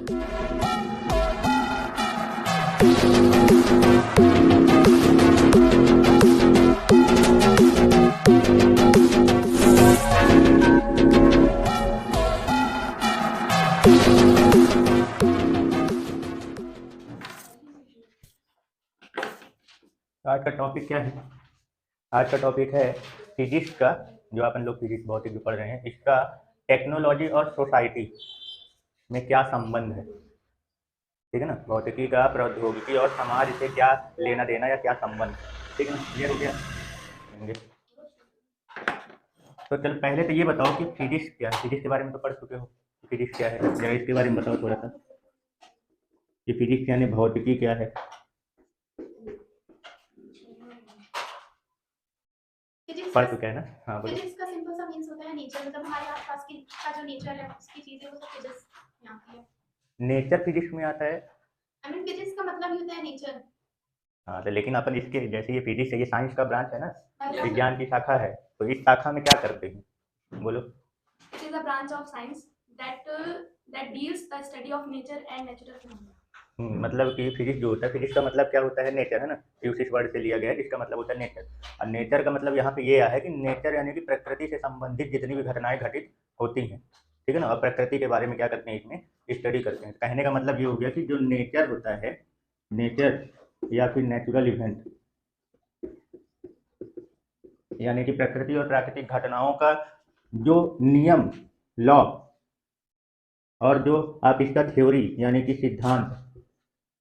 आज का टॉपिक क्या है? आज का टॉपिक है फिजिक्स का, जो अपन लोग फिजिक्स भौतिक पढ़ रहे हैं, इसका टेक्नोलॉजी और सोसाइटी में क्या संबंध है। ठीक है ना, भौतिकी का प्रौद्योगिकी और समाज से क्या लेना देना या क्या संबंध। ठीक है ना, क्लियर हो गया? तो चल पहले तो ये बताओ कि फिजिक्स क्या है। फिजिक्स के बारे में तो पढ़ चुके हो, फिजिक्स क्या है जरा इसके बारे में बताओ थोड़ा सा, कि फिजिक्स यानी भौतिकी क्या है। पढ़ चुके हैं ना? हाँ बोलो। फिजिक्स का सिंपल सा मींस होता है नेचर, मतलब हमारे आसपास की का जो नेचर है उसकी चीजें वो सब फिजिक्स में आती है। नेचर फिजिक्स में आता है? आई मीन फिजिक्स का मतलब ही होता है नेचर। हाँ तो लेकिन अपन इसके जैसे ये फिजिक्स है, ये साइंस का ब्रांच है ना, विज्ञान की शाखा है, तो इस शाखा में क्या करते हैं बोलो। It is a branch of science that deals the study of nature and natural phenomena. मतलब कि फिजिक्स जो होता है, फिजिक्स का मतलब क्या होता है? नेचर, है ना, उस वर्ड से लिया गया है जिसका मतलब होता है नेचर। और नेचर का मतलब यहाँ पे ये है कि नेचर यानी कि प्रकृति से संबंधित जितनी भी घटनाएं घटित होती हैं, ठीक है ना, और प्रकृति के बारे में क्या करते हैं, इसमें स्टडी करते हैं। कहने का मतलब ये हो गया कि जो नेचर होता है, नेचर या फिर नेचुरल इवेंट, यानी कि प्रकृति और प्राकृतिक घटनाओं का जो नियम, लॉ, और जो आप इसका थ्योरी यानी कि सिद्धांत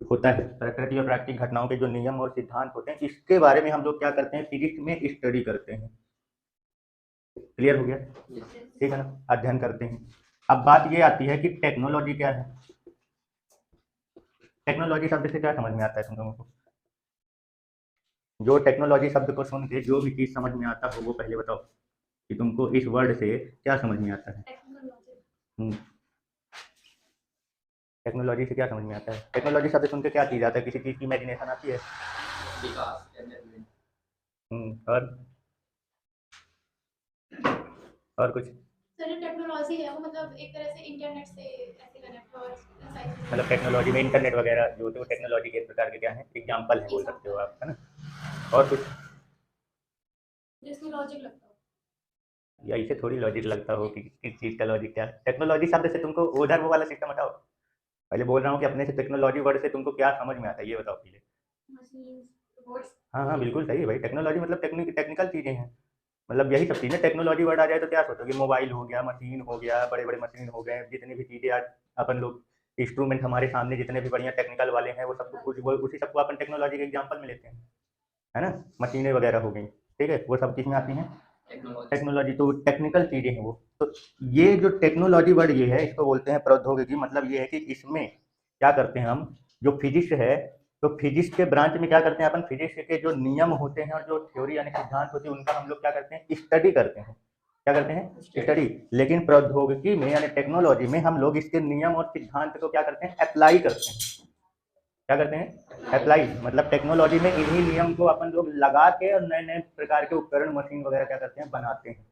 होता है, प्रकृति और प्राकृतिक घटनाओं के जो नियम और सिद्धांत होते हैं, इसके बारे में हम लोग क्या करते हैं, फिजिक्स में स्टडी करते हैं। क्लियर हो गया? ठीक है ना, अध्ययन करते हैं। अब बात ये आती है कि टेक्नोलॉजी क्या है। टेक्नोलॉजी शब्द से क्या समझ में आता है तुम लोगों को? जो टेक्नोलॉजी शब्द को सुन के जो भी चीज समझ में आता हो वो पहले बताओ कि तुमको इस वर्ड से क्या समझ में आता है। टेक्नोलॉजी से क्या समझ में आता है? टेक्नोलॉजी शब्द सुन के क्या चीज आता है? किसी चीज की इमेजिनेशन आती है? और कुछ? सर टेक्नोलॉजी है वो मतलब एक तरह से इंटरनेट से ऐसे कनेक्ट और मतलब टेक्नोलॉजी में इंटरनेट वगैरह जो होते हैं टेक्नोलॉजी के प्रकार के क्या है, एग्जाम्पल है बोल सकते हो आप, है ना। और कुछ जिसमें लॉजिक लगता हो, या इसे थोड़ी लॉजिक लगता हो कि किस चीज़ का लॉजिक क्या है। टेक्नोलॉजी शब्द से तुमको उधर वो वाला सिस्टम हटाओ, पहले बोल रहा हूँ कि अपने से टेक्नोलॉजी वर्ड से तुमको क्या समझ में आता है ये बताओ पहले। हाँ हाँ बिल्कुल सही है भाई, टेक्नोलॉजी मतलब टेक्निकल चीज़ें हैं, मतलब यही सब चीज़ें। टेक्नोलॉजी वर्ड आ जाए तो क्या सोचोगे? मोबाइल हो गया, मशीन हो गया, बड़े बड़े मशीन हो गए, जितनी भी चीज़ें आज अपन लोग इंस्ट्रूमेंट हमारे सामने जितने भी बढ़िया टेक्निकल वाले हैं वो सब कुछ वो उसी सबको अपन टेक्नोलॉजी के एग्जाम्पल में लेते हैं, है ना। मशीनें वगैरह हो गई, ठीक है, वो सब किस में आती हैं? टेक्नोलॉजी। तो टेक्निकल चीज़ें हैं वो। तो ये जो टेक्नोलॉजी वर्ड ये है, इसको बोलते हैं प्रौद्योगिकी। मतलब ये है कि इसमें क्या करते हैं हम, जो फिजिक्स है, तो फिजिक्स के ब्रांच में क्या करते हैं अपन, फिजिक्स के जो नियम होते हैं और जो थ्योरी यानी सिद्धांत होते हैं उनका हम लोग क्या करते हैं, स्टडी करते हैं। क्या करते हैं? स्टडी। लेकिन प्रौद्योगिकी में यानी टेक्नोलॉजी में हम लोग इसके नियम और सिद्धांत को क्या करते हैं, अप्लाई करते हैं। क्या करते हैं? अप्लाई। मतलब टेक्नोलॉजी में इन्हीं नियम को अपन लोग लगा के और नए नए प्रकार के उपकरण, मशीन वगैरह क्या करते हैं, बनाते हैं।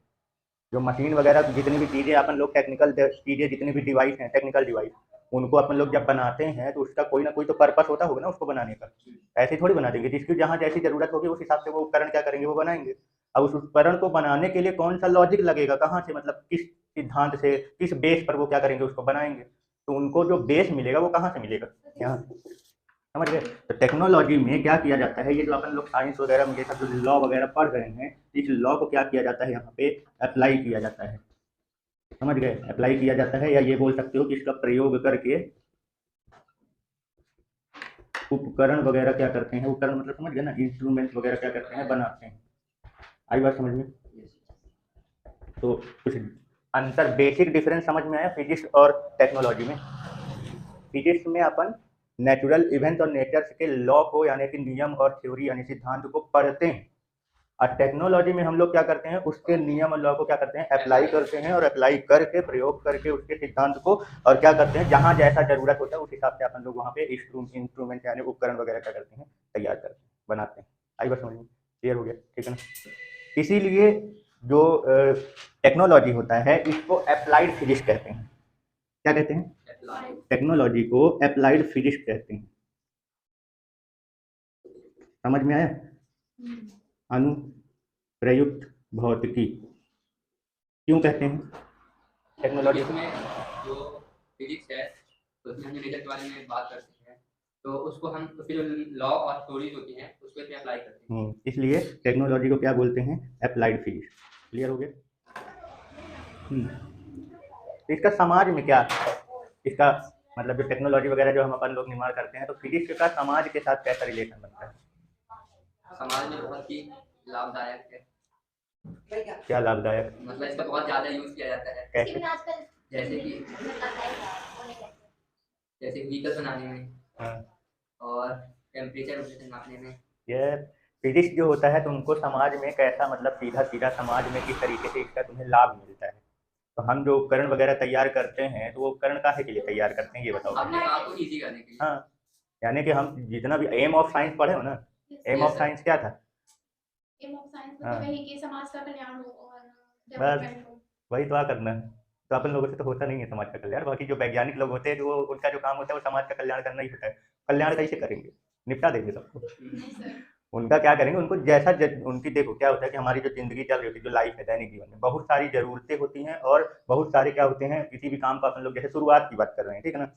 जो मशीन वगैरह जितनी भी चीज़ें अपन लोग टेक्निकल चीज़ें, जितनी भी डिवाइस हैं, टेक्निकल डिवाइस, उनको अपन लोग जब बनाते हैं तो उसका कोई ना कोई तो पर्पस होता होगा ना उसको बनाने का। ऐसे थोड़ी बना देंगे, जिसकी जहाँ जैसी ज़रूरत होगी उस हिसाब से वो उपकरण क्या करेंगे, वो बनाएंगे। अब उस उपकरण को बनाने के लिए कौन सा लॉजिक लगेगा, कहाँ से, मतलब किस सिद्धांत से, किस बेस पर वो क्या करेंगे, उसको बनाएंगे। तो उनको जो बेस मिलेगा वो कहाँ से मिलेगा, यहाँ। समझ गए? तो टेक्नोलॉजी में क्या किया जाता है, ये जो अपन लोग साइंस वगैरह में ये सब जो लॉ वगैरह पढ़ रहे हैं, इस लॉ को क्या किया जाता है, यहाँ पे अप्लाई किया जाता है। समझ गए? अप्लाई किया जाता है, या ये बोल सकते हो कि इसका प्रयोग करके उपकरण वगैरह क्या करते हैं, उपकरण मतलब समझ गए ना, इंस्ट्रूमेंट वगैरह क्या करते हैं, बनाते हैं। आई बात समझ में? तो कुछ अंतर, बेसिक डिफरेंस समझ में आया फिजिक्स और टेक्नोलॉजी में? फिजिक्स में अपन नेचुरल इवेंट और नेचर के लॉ को यानी कि नियम और थ्योरी यानी सिद्धांत को पढ़ते हैं, और टेक्नोलॉजी में हम लोग क्या करते हैं, उसके नियम और लॉ को क्या करते हैं, अप्लाई करते हैं, और अप्लाई करके प्रयोग करके उसके सिद्धांत को और क्या करते हैं, जहां जैसा जरूरत होता है उस हिसाब से अपन लोग वहां पे इंस्ट्रूमेंट यानी उपकरण वगैरह क्या करते हैं, तैयार करते हैं, बनाते हैं। आई बात समझ में? क्लियर हो गया? ठीक है ना। इसीलिए जो टेक्नोलॉजी होता है इसको अप्लाइड फिजिक्स कहते हैं। क्या कहते हैं? टेक्नोलॉजी को अप्लाइड फिजिक्स कहते हैं। समझ में आया? अनुप्रयुक्त भौतिकी क्यों कहते हैं टेक्नोलॉजी को? जो फिजिक्स है उसमें हम नेचर के बारे में बात करते हैं, तो उसको हम उसके जो लॉ और थ्योरीज होती हैं उसको इसमें अप्लाई करते हैं। इसलिए टेक्नोलॉजी को क्या बोलते हैं? Applied physics. क्लियर हो गया? इसका समाज में क्या, इसका मतलब जो टेक्नोलॉजी वगैरह जो हम अपन लोग निर्माण करते हैं, तो फिजिक्स का समाज के साथ कैसा रिलेशन बनता है? समाज में बहुत ही लाभदायक है। क्या लाभदायक? मतलब इसका बहुत ज्यादा यूज किया जाता है। कैसे? जैसे व्हीकल बनाने में, हाँ। और टेम्परेचर नापने में। ये फिजिक्स जो होता है, तुमको समाज में कैसा, मतलब सीधा सीधा समाज में किस तरीके से इसका तुम्हें लाभ मिलता है? तो हम जो उपकरण वगैरह तैयार करते हैं, तो वो उपकरण काहे के लिए तैयार करते हैं, ये बताओ। अपने काम को इजी करने के लिए। हाँ, यानी कि हम जितना भी एम ऑफ साइंस पढ़े हो ना, एम ऑफ साइंस क्या था? एम ऑफ साइंस मतलब वही कि समाज का कल्याण हो और बस डेवलपमेंट हो। वही तो करना है। तो अपन लोगों से तो होता नहीं है समाज का कल्याण। बाकी जो वैज्ञानिक लोग होते हैं, जो उनका जो काम होता है वो समाज का कल्याण करना ही होता है। कल्याण कैसे करेंगे? निपटा देंगे सबको। उनका क्या करेंगे, उनको जैसा उनकी देखो क्या होता है कि हमारी जो जिंदगी चल रही होती है, जो लाइफ है दैनिक जीवन में, बहुत सारी जरूरतें होती हैं और बहुत सारे क्या होते हैं, किसी भी काम का अपन लोग जैसे शुरुआत की बात कर रहे हैं, ठीक है ना,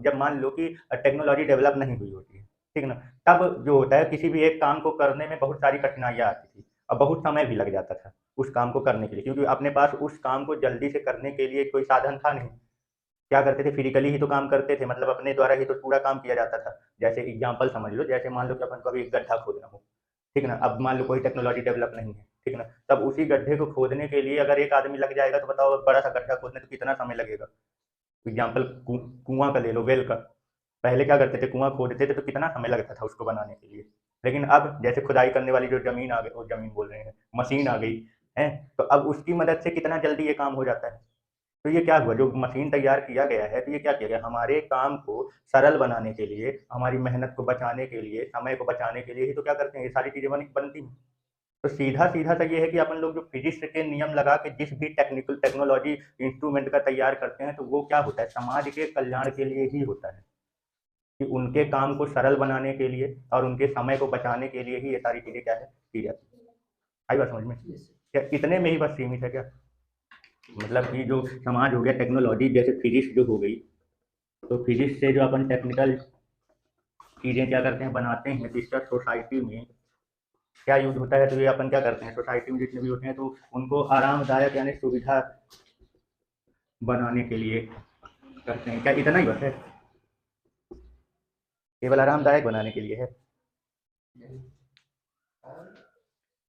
जब मान लो कि टेक्नोलॉजी डेवलप नहीं हुई होती है, ठीक है ना, तब जो होता है किसी भी एक काम को करने में बहुत सारी कठिनाइयाँ आती थी और बहुत समय भी लग जाता था उस काम को करने के लिए, क्योंकि अपने पास उस काम को जल्दी से करने के लिए कोई साधन था नहीं। क्या करते थे, फिजिकली ही तो काम करते थे, मतलब अपने द्वारा ही तो पूरा काम किया जाता था। जैसे एग्जांपल समझ लो, जैसे मान लो कि अपन को अभी एक गड्ढा खोदना हो, ठीक है ना, अब मान लो कोई टेक्नोलॉजी डेवलप नहीं है, ठीक है ना, तब उसी गड्ढे को खोदने के लिए अगर एक आदमी लग जाएगा, तो बताओ बड़ा सा गड्ढा खोदने तो कितना समय लगेगा? एग्जाम्पल कुआं का ले लो, वेल का। पहले क्या करते थे, कुआं खोदते थे तो कितना समय लगता था उसको बनाने के लिए। लेकिन अब जैसे खुदाई करने वाली जो जमीन आ गई, वो जमीन बोल रहे हैं, मशीन आ गई है, तो अब उसकी मदद से कितना जल्दी ये काम हो जाता है। तो ये क्या हुआ, जो मशीन तैयार किया गया है, तो ये क्या किया गया, हमारे काम को सरल बनाने के लिए, हमारी मेहनत को बचाने के लिए, समय को बचाने के लिए ही तो क्या करते हैं, ये सारी चीज़ें बनती हैं। तो सीधा सीधा सा ये है कि अपन लोग जो फिजिक्स के नियम लगा के जिस भी टेक्नोलॉजी इंस्ट्रूमेंट का तैयार करते हैं, तो वो क्या होता है, समाज के कल्याण के लिए ही होता है, कि उनके काम को सरल बनाने के लिए और उनके समय को बचाने के लिए ही ये सारी चीज़ें क्या है, की जाती है। आई बात समझ में? क्या इतने में ही बस सीमित है क्या? मतलब कि जो समाज हो गया, टेक्नोलॉजी जैसे फिजिक्स जो हो गई, तो फिजिक्स से जो अपन टेक्निकल चीज़ें क्या करते हैं, बनाते हैं, जिसका सोसाइटी में क्या यूज होता है, तो ये अपन क्या करते हैं, सोसाइटी में जितने भी होते हैं, तो उनको आरामदायक यानी सुविधा बनाने के लिए करते हैं। क्या इतना ही बस है, केवल आरामदायक बनाने के लिए है?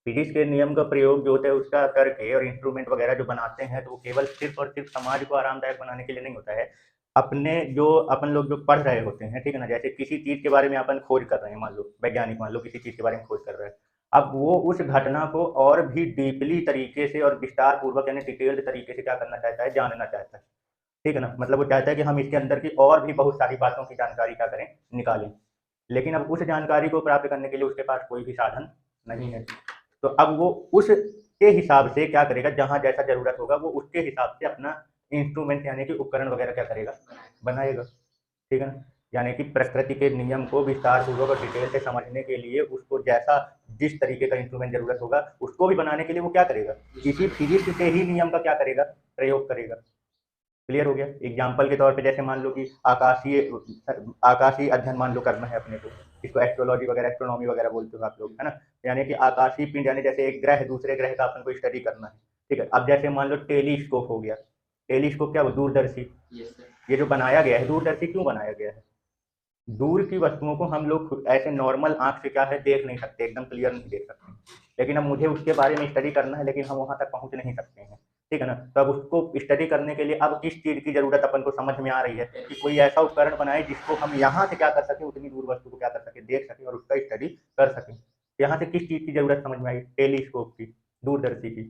फिजिक्स के नियम का प्रयोग जो होता है उसका करके और इंस्ट्रूमेंट वगैरह जो बनाते हैं, तो वो केवल सिर्फ और सिर्फ समाज को आरामदायक बनाने के लिए नहीं होता है। अपने जो अपन लोग जो पढ़ रहे होते हैं, ठीक है ना, जैसे किसी चीज़ के बारे में अपन खोज कर रहे हैं, मान लो वैज्ञानिक मान लो किसी चीज़ के बारे में खोज कर रहे हैं, अब वो उस घटना को और भी डीपली तरीके से और विस्तार पूर्वक यानी डिटेल्ड तरीके से क्या करना चाहता है, जानना चाहता है, ठीक है ना, मतलब वो चाहता है कि हम इसके अंदर की और भी बहुत सारी बातों की जानकारी क्या करें, निकालें। लेकिन अब उस जानकारी को प्राप्त करने के लिए उसके पास कोई भी साधन नहीं है। तो अब वो उसके हिसाब से क्या करेगा, जहाँ जैसा ज़रूरत होगा वो उसके हिसाब से अपना इंस्ट्रूमेंट यानी कि उपकरण वगैरह क्या करेगा, बनाएगा, ठीक है ना। यानी कि प्रकृति के नियम को विस्तार पूर्वक और डिटेल से समझने के लिए उसको जैसा जिस तरीके का इंस्ट्रूमेंट जरूरत होगा, उसको भी बनाने के लिए वो क्या करेगा, इसी फिजिक्स के ही नियम का क्या करेगा, प्रयोग करेगा। क्लियर हो गया? एग्जाम्पल के तौर पे जैसे मान लो कि आकाशीय अध्ययन मान लो करना है अपने को, इसको एस्ट्रोलॉजी वगैरह, एस्ट्रोनॉमी वगैरह बोलते हो आप लोग, है ना। यानी कि आकाशीय पिंड, यानी जैसे एक ग्रह दूसरे ग्रह का अपन को स्टडी करना है, ठीक है। अब जैसे मान लो टेलीस्कोप हो गया, टेलीस्कोप क्या वो दूरदर्शी, ये जो बनाया गया है, दूरदर्शी क्यों बनाया गया है, दूर की वस्तुओं को हम लोग ऐसे नॉर्मल आंख से क्या है देख नहीं सकते, एकदम क्लियर नहीं देख सकते, लेकिन अब मुझे उसके बारे में स्टडी करना है, लेकिन हम वहां तक पहुंच नहीं सकते हैं, ठीक है ना। तो अब उसको स्टडी करने के लिए अब किस चीज़ की जरूरत अपन को समझ में आ रही है, कि कोई ऐसा उपकरण बनाए जिसको हम यहाँ से क्या कर सके, उतनी दूर वस्तु को क्या कर सके, देख सके और उसका स्टडी कर सकें। यहाँ से किस चीज़ की जरूरत समझ में आई, टेलीस्कोप की, दूरदर्शी की।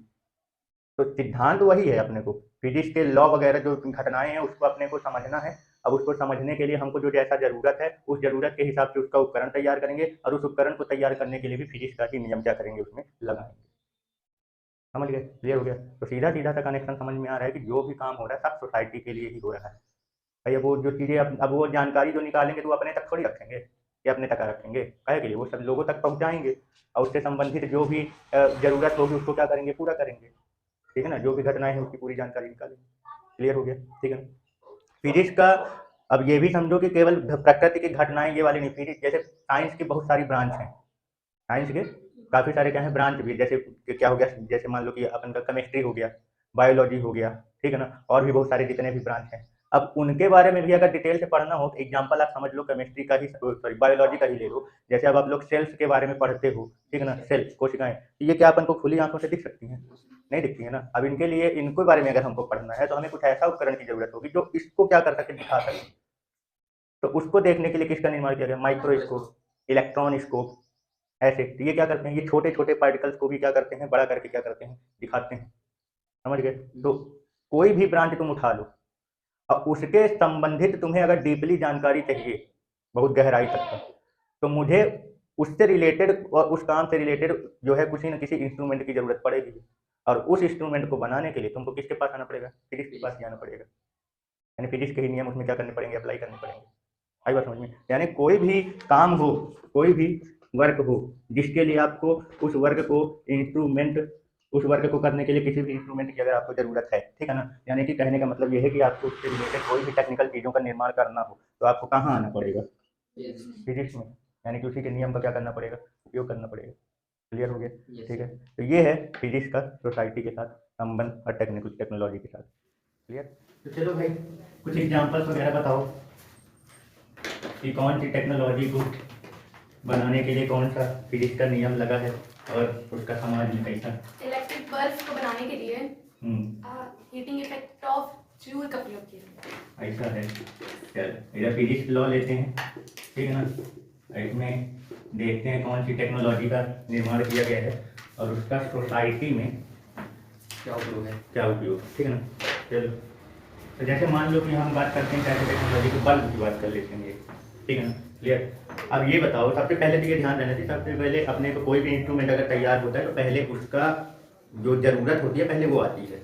तो सिद्धांत वही है, अपने को फिजिक्स के लॉ वगैरह जो घटनाएं हैं उसको अपने को समझना है। अब उसको समझने के लिए हमको जो जैसा जरूरत है, उस जरूरत के हिसाब से उसका उपकरण तैयार करेंगे, और उस उपकरण को तैयार करने के लिए भी फिजिक्स का ही नियम क्या करेंगे, उसमें लगाएंगे। समझ गए? क्लियर हो गया? तो सीधा सीधा सा कनेक्शन समझ में आ रहा है कि जो भी काम हो रहा है सब सोसाइटी के लिए ही हो रहा है। भाई अब वो जो चीज़ें अब वो जानकारी जो निकालेंगे तो वो अपने तक थोड़ी रखेंगे या अपने तक रखेंगे, काहे के लिए? वो सब लोगों तक पहुँचाएँगे और उससे संबंधित जो भी ज़रूरत होगी उसको क्या करेंगे, पूरा करेंगे, ठीक है ना? जो भी घटनाएँ हैं उसकी पूरी जानकारी निकालेंगे। क्लियर हो गया, ठीक है ना? फिजिक्स का अब ये भी समझो कि केवल प्रकृति की घटनाएँ ये वाली नहीं, फिजिक्स जैसे साइंस की बहुत सारी ब्रांच हैं। साइंस के काफ़ी सारे क्या हैं ब्रांच भी, जैसे कि क्या हो गया, जैसे मान लो कि अपन का केमिस्ट्री हो गया, बायोलॉजी हो गया, ठीक है ना? और भी बहुत सारे जितने भी ब्रांच हैं। अब उनके बारे में भी अगर डिटेल से पढ़ना हो, तो एग्जांपल आप समझ लो केमिस्ट्री का ही, सॉरी बायोलॉजी का ही ले लो। जैसे अब आप लोग सेल्स के बारे में पढ़ते हो, ठीक है ना? सेल्स, कोशिकाएँ, तो ये क्या अपन को खुली आँखों से दिख सकती हैं? नहीं दिखती है ना। अब इनके लिए इनके बारे में अगर हमको पढ़ना है, तो हमें कुछ ऐसा उपकरण की ज़रूरत होगी जो इसको क्या कर सके, दिखा सके। तो उसको देखने के लिए किसका निर्माण किया गया? माइक्रोस्कोप, इलेक्ट्रॉन स्कोप, ऐसे। तो ये क्या करते हैं, ये छोटे-छोटे पार्टिकल्स को भी क्या करते हैं, बड़ा करके क्या करते हैं, दिखाते हैं। समझ गए? तो कोई भी ब्रांच तुम उठा लो और उसके संबंधित तुम्हें अगर डीपली जानकारी चाहिए, बहुत गहराई तक का, तो मुझे उससे रिलेटेड और उस काम से रिलेटेड जो है किसी न किसी इंस्ट्रूमेंट की ज़रूरत पड़ेगी। और उस इंस्ट्रूमेंट को बनाने के लिए तुमको किसके पास आना पड़ेगा? फिजिक्स के पास ही आना पड़ेगा। यानी फिजिक्स के ही नियम उसमें क्या करने पड़ेंगे, अप्लाई करने पड़ेंगे। आई बात समझ में? यानी कोई भी काम हो, कोई भी वर्क हो, जिसके लिए आपको उस वर्क को इंस्ट्रूमेंट उस वर्क को करने के लिए किसी भी इंस्ट्रूमेंट की अगर आपको ज़रूरत है, ठीक है ना? यानी कि कहने का मतलब ये है कि आपको उससे रिलेटेड कोई भी टेक्निकल चीज़ों का निर्माण करना हो, तो आपको कहाँ आना पड़ेगा? Yes. फिजिक्स में। यानी कि उसी के नियम का क्या करना पड़ेगा, उपयोग करना पड़ेगा। क्लियर हो गया? Yes. ठीक है। तो ये है फिजिक्स का सोसाइटी के साथ संबंध और टेक्नोलॉजी के साथ। क्लियर? तो चलो भाई कुछ एग्जांपल्स वगैरह बताओ कि कौन सी टेक्नोलॉजी को बनाने के लिए कौन सा फिजिक्स का नियम लगा है और उसका समाज में कैसा। इलेक्ट्रिक बल्ब को बनाने के लिए हम्म, हीटिंग इफेक्ट ऑफ जूल का प्रयोग किया। ऐसा है। चल इधर फिजिक्स लॉ लेते हैं, ठीक है ना? इसमें देखते हैं कौन सी टेक्नोलॉजी का निर्माण किया गया है और उसका सोसाइटी में क्या उपयोग है? क्या उपयोग, ठीक है ना? चलो तो जैसे मान लो कि हम बात करते हैं कैसे टेक्नोलॉजी के बल्ब की बात कर लेते हैं, ठीक है ना? क्लियर? अब ये बताओ, सबसे पहले तो ये ध्यान देना चाहिए, सबसे पहले अपने को कोई भी इंस्ट्रूमेंट अगर तैयार होता है तो पहले उसका जो ज़रूरत होती है पहले वो आती है।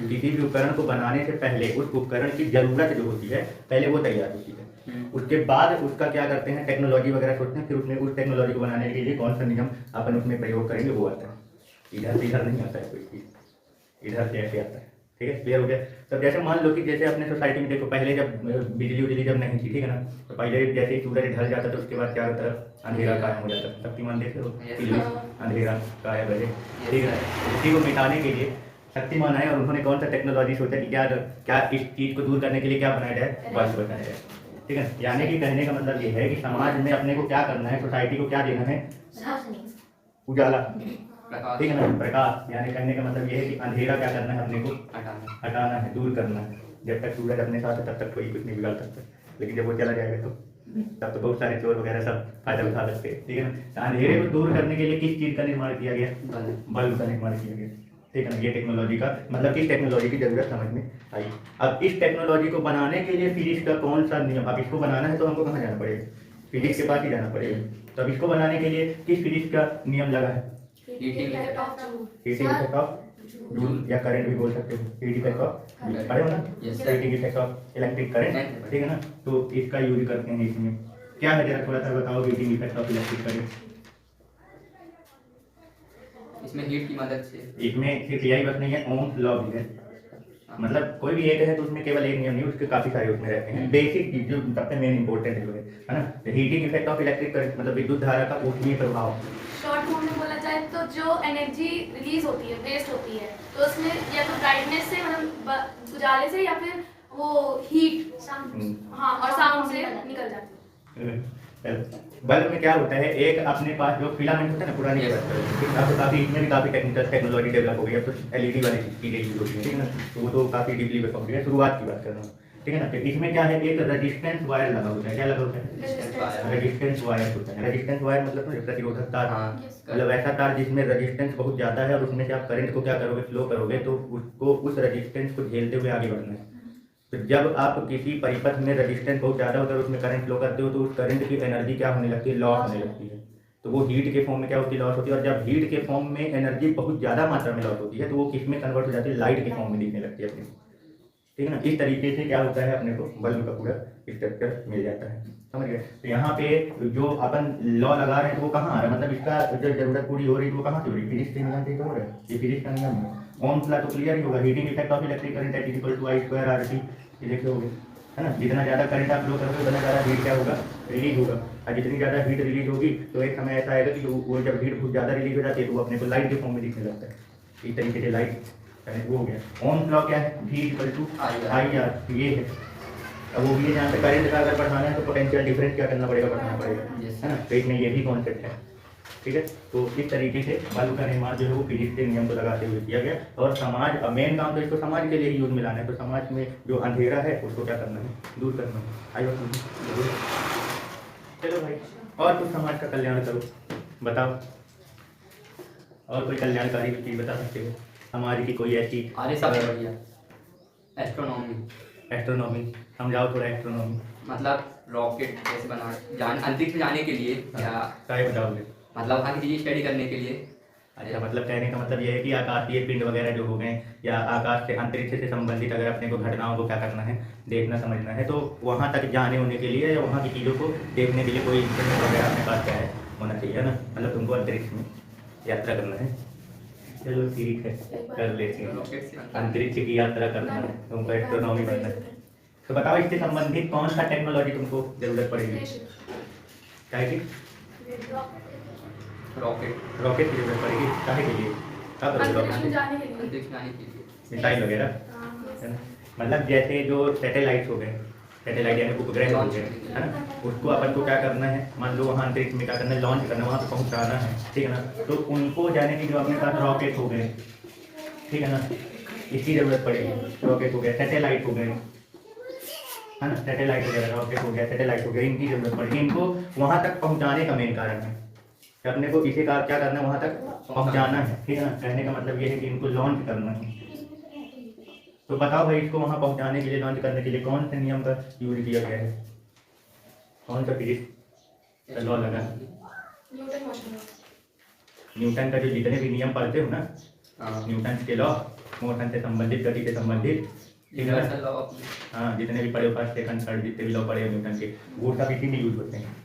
किसी भी उपकरण को बनाने से पहले उस उपकरण की ज़रूरत जो होती है पहले वो तैयार होती है। उसके बाद उसका क्या करते हैं, टेक्नोलॉजी वगैरह सोचते हैं, फिर उसमें उस टेक्नोलॉजी को बनाने के लिए कौन सा नियम अपन उसमें प्रयोग करेंगे वो आता है। इधर से इधर नहीं आता है कोई चीज़, इधर से ऐसे आता है। ठीक है, क्लियर हो गया? तो जैसे मान लो कि जैसे अपने सोसाइटी में देखो, पहले जब बिजली उजली जब नहीं थी, ठीक है ना, तो पहले जैसे ही सूरज ढल जाता तो उसके बाद क्या होता है, अंधेरा कायम हो जाता है। शक्तिमान देख रहे हो, अंधेरा गायब है, ठीक है। इसी को मिटाने के लिए शक्तिमान आए और उन्होंने कौन सा टेक्नोलॉजी सोचा कि क्या क्या इस चीज़ को दूर करने के लिए क्या बनाया जाए, बल्ब बनाया जाए। ठीक है, यानी कि कहने का मतलब ये है कि समाज में अपने को क्या करना है, सोसाइटी को क्या देना है, उजाला, ठीक है ना, प्रकाश। यानी कहने का मतलब ये है कि अंधेरा क्या करना है, अपने को हटाना है, दूर करना है। जब तक सूरज अपने साथ है तब तक कोई कुछ नहीं बिगाड़ सकता, लेकिन जब वो चला जाएगा तो तब तो बहुत सारे चोर वगैरह सब फायदा उठा सकते हैं। ठीक है ना, तो अंधेरे को दूर करने के लिए किस चीज़ का निर्माण किया गया, बल्ब का निर्माण किया गया। ठीक है ना, ये टेक्नोलॉजी का मतलब किस टेक्नोलॉजी की जरूरत समझ में आई। अब इस टेक्नोलॉजी को बनाने के लिए फिजिक्स का कौन सा नियम, अब इसको बनाना है तो हमको कहाँ जाना पड़ेगा, फिजिक्स के पास ही जाना पड़ेगा। तो अब इसको बनाने के लिए किस फिजिक्स का नियम लगा है, हीटिंग इफेक्ट ऑफ जूल या करंट भी बोल सकते हो, हीट इफेक्ट ऑफ, पढ़े हो ना, heating effect of electric current, ठीक है ना। तो इसका यूज करते हैं इसमें। क्या है जरा थोड़ा सा बताओ, heating effect of electric current. इसमें हीट की मदद से, इसमें सिर्फ यही बस नहीं है, ओम्स लॉ भी है। मतलब कोई भी एक है तो उसमें केवल एक नियम नहीं, उसके काफी सारे उसमें रहते हैं। बेसिक चीज जो सबसे मेन इंपॉर्टेंट है ना, heating effect of electric current मतलब विद्युत धारा का ऊष्मीय प्रभाव। शॉर्ट फॉर्म में बोला जाए तो जो एनर्जी रिलीज होती है, वेस्ट होती है, तो उसमें या तो ब्राइटनेस से, मतलब उजाले से, या फिर वो हीट हाँ और साउंड से निकल जाती है। बल्ब में क्या होता है, एक अपने पास जो फिलामेंट होता है ना, पुरानी बात करें, अब तो काफी इसमें भी काफी टेक्नोलॉजी डेवलप हो गई है, तो एलईडी वाली चीजें यूज होती है, ठीक है ना। तो वो तो काफी डीपली हो गई है, शुरुआत की बात कर रहा हूँ, ठीक है ना। तो इसमें क्या है, एक रेजिस्टेंस वायर लगा होता है। क्या लगा होता है, रेजिस्टेंस वायर होता है। रेजिस्टेंस वायर मतलब प्रतिरोधक तार, मतलब ऐसा तार जिसमें रेजिस्टेंस बहुत ज्यादा है और उसमें से आप करंट को क्या करोगे, फ्लो करोगे, तो उसको उस रेजिस्टेंस को झेलते हुए आगे बढ़ना है। तो जब आप किसी परिपथ में रेजिस्टेंस बहुत ज़्यादा होता है और उसमें करंट फ्लो करते हो, तो उस करंट की एनर्जी क्या होने लगती है, लॉस होने लगती है। तो वो हीट के फॉर्म में क्या होती है, लॉस होती है। और जब हीट के फॉर्म में एनर्जी बहुत ज़्यादा मात्रा में लॉस होती है तो वो किस में कन्वर्ट हो जाती है, लाइट के फॉर्म में दिखने लगती है अपनी। ठीक है ना। इस तरीके से क्या होता है, अपने को बल्ब का पूरा स्ट्रक्चर मिल जाता है, समझ गए। तो यहाँ पे जो अपन लॉ लगा रहे हैं तो वो कहाँ आ रहा है, मतलब इसका जो जरूरत पूरी हो रही है वो कहाँ से हो रही है, फिजिक्स के नियम से तो हो रहा है, ये फिजिक्स का नियम है। ओम्स लॉ तो क्लियर ही होगा, heating effect of electric current at equal to I square RT, ये देखे होगे, है ना। जितना ज़्यादा करंट आप फ्लो करोगे उतना ज़्यादा हीट क्या होगा, रिलीज होगा। और जितनी ज़्यादा हीट रिलीज होगी तो एक समय ऐसा आएगा कि वो जब हीट बहुत ज़्यादा रिलीज हो जाती है तो वो अपने को लाइट के फॉर्म में दिखने लगता है। इस तरीके से लाइट वो हो गया। ओम्स लॉ क्या है, V इक्वल टू IR, ये है। अब वो भी है, जहाँ पे करंट का अगर बढ़ाना है तो पोटेंशियल डिफरेंस क्या करना पड़ेगा, बढ़ाना पड़ेगा, है ना। तो इसमें ये भी कॉन्सेप्ट है, ठीक है। तो इस तरीके से बल्ब का निर्माण जो है वो फिजिक्स के नियम को लगाते हुए किया गया। और समाज, मेन काम तो इसको समाज के लिए ही यूज में लाना है। तो समाज में जो अंधेरा है उसको क्या करना है, दूर करना है। आई बात, चलो भाई, और कुछ समाज का कल्याण करो, बताओ। और कोई कल्याणकारी चीज बता सकते हो समाज की, कोई ऐसी। अरे सबसे बढ़िया एस्ट्रोनॉमी। एस्ट्रोनॉमी समझाओ थोड़ा, एस्ट्रोनॉमी मतलब रॉकेट कैसे बना, अंतरिक्ष में जाने के लिए या क्या बताओगे। मतलब वहाँ की चीज़ें स्टडी करने के लिए। अच्छा, मतलब कहने का मतलब ये है कि आकाशीय पिंड वगैरह जो हो गए या आकाश से अंतरिक्ष से संबंधित अगर अपने को घटनाओं को क्या करना है, देखना समझना है, तो वहाँ तक जाने होने के लिए या वहाँ की चीज़ों को देखने के लिए कोई इंस्ट्रूमेंट वगैरह अपने पास क्या है, होना चाहिए, है ना। मतलब तुमको अंतरिक्ष में यात्रा करना है, चलो ठीक है, कर लेते हैं। रॉकेट से अंतरिक्ष की यात्रा करना है, तुमको एस्ट्रोनॉमी बनना है। तो बताओ इससे संबंधित कौन सा टेक्नोलॉजी तुमको जरूरत पड़ेगी, क्या की रॉकेट रॉकेट की जरूरत पड़ेगी, काहे के लिए, क्या करोगे अंतरिक्ष रॉकेट, में जाने के लिए। अंतरिक्ष में जाने के लिए। मिसाइल वगैरह, हाँ, है ना। मतलब जैसे जो सैटेलाइट हो गए, सैटेलाइट यानी उपग्रह हो गए, है ना, उसको अपन को क्या करना है, मान लो वहाँ अंतरिक्ष में क्या करना है, लॉन्च करना है, वहाँ पे पहुँचाना है, ठीक है ना। तो उनको जाने की जो अपने पास रॉकेट हो गए, ठीक है ना, इसकी जरूरत पड़ेगी। रॉकेट हो गया, सैटेलाइट हो गए, है ना, सैटेलाइट वगैरह, रॉकेट हो गया, सैटेलाइट हो गया, इनकी जरूरत पड़ेगी। इनको वहाँ तक पहुँचाने का मेन कारण है कि अपने को इसे का क्या करना है, वहाँ तक पहुँचाना है, ठीक है ना। कहने का मतलब ये है कि इनको लॉन्च करना है। तो बताओ भाई, इसको वहाँ पहुँचाने के लिए, लॉन्च करने के लिए कौन से नियम का यूज किया गया है, कौन सा फिजिक्स का लॉ लगा है। Newton motion law. न्यूटन का जो जितने भी नियम पढ़ते हो ना, हाँ, न्यूटन के लॉ, मोशन से संबंधित, गति से संबंधित, ठीक है ना। Universal law of. हाँ, जितने भी पढ़े हो, फर्स्ट सेकंड थर्ड जितने भी लॉ पढ़े हो न्यूटन के, वो सब इसी में यूज होते हैं,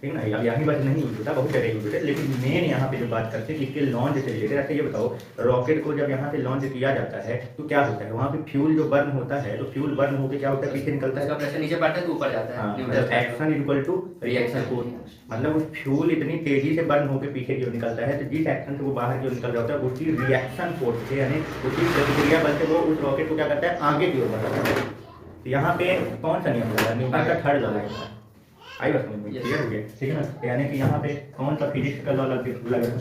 ठीक है ना। अब यहाँ बस नहीं यूज होता, बहुत जगह यूज होता है, लेकिन मेन यहाँ पे जो बात करते हैं कि इसके लॉन्च से रिलेटेड। अच्छा ये बताओ, रॉकेट को जब यहाँ से लॉन्च किया जाता है तो क्या होता है, वहाँ पे फ्यूल जो बर्न होता है, तो फ्यूल बर्न होकर क्या होता है, पीछे निकलता है। उसका प्रेशर नीचे बढ़ता है तो ऊपर जाता है। हाँ, न्यूटन मतलब का action equal to reaction force, मतलब उस फ्यूल इतनी तेजी से बर्न होकर पीछे की ओर निकलता है, तो जिस एक्शन से वो बाहर की ओर निकल रहा होता है उसकी रिएक्शन फोर्स से, यानी उसकी प्रतिक्रिया बल से वो उस रॉकेट को क्या करता है, आगे की ओर बढ़ाता है। तो यहाँ पे कौन सा नियम लगा, न्यूटन का थर्ड लॉ लगा। आई बात समझ में, क्लियर हो गया, ठीक है ना। यानी कि यहाँ पे कौन सा फिजिक्स का लॉ लगा,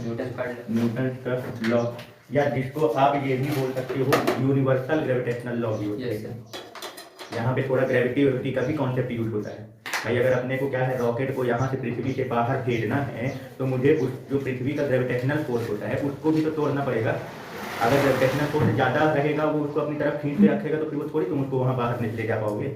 न्यूटन थर्ड। न्यूटन का लॉ, या जिसको आप ये भी बोल सकते हो यूनिवर्सल ग्रेविटेशनल लॉ भी होता है। यहाँ पे थोड़ा ग्रेविटी का भी कॉन्सेप्ट यूज होता है। भाई अगर अपने को क्या है, रॉकेट को यहाँ से पृथ्वी से बाहर भेजना है तो मुझे उस जो पृथ्वी का ग्रेविटेशनल फोर्स होता है उसको भी तो तोड़ना पड़ेगा। अगर ग्रेविटेशनल फोर्स ज़्यादा रहेगा, वो उसको अपनी तरफ खींच के रखेगा, तो फिर वो थोड़ी तुम उसको वहाँ बाहर नहीं ले जा पाओगे,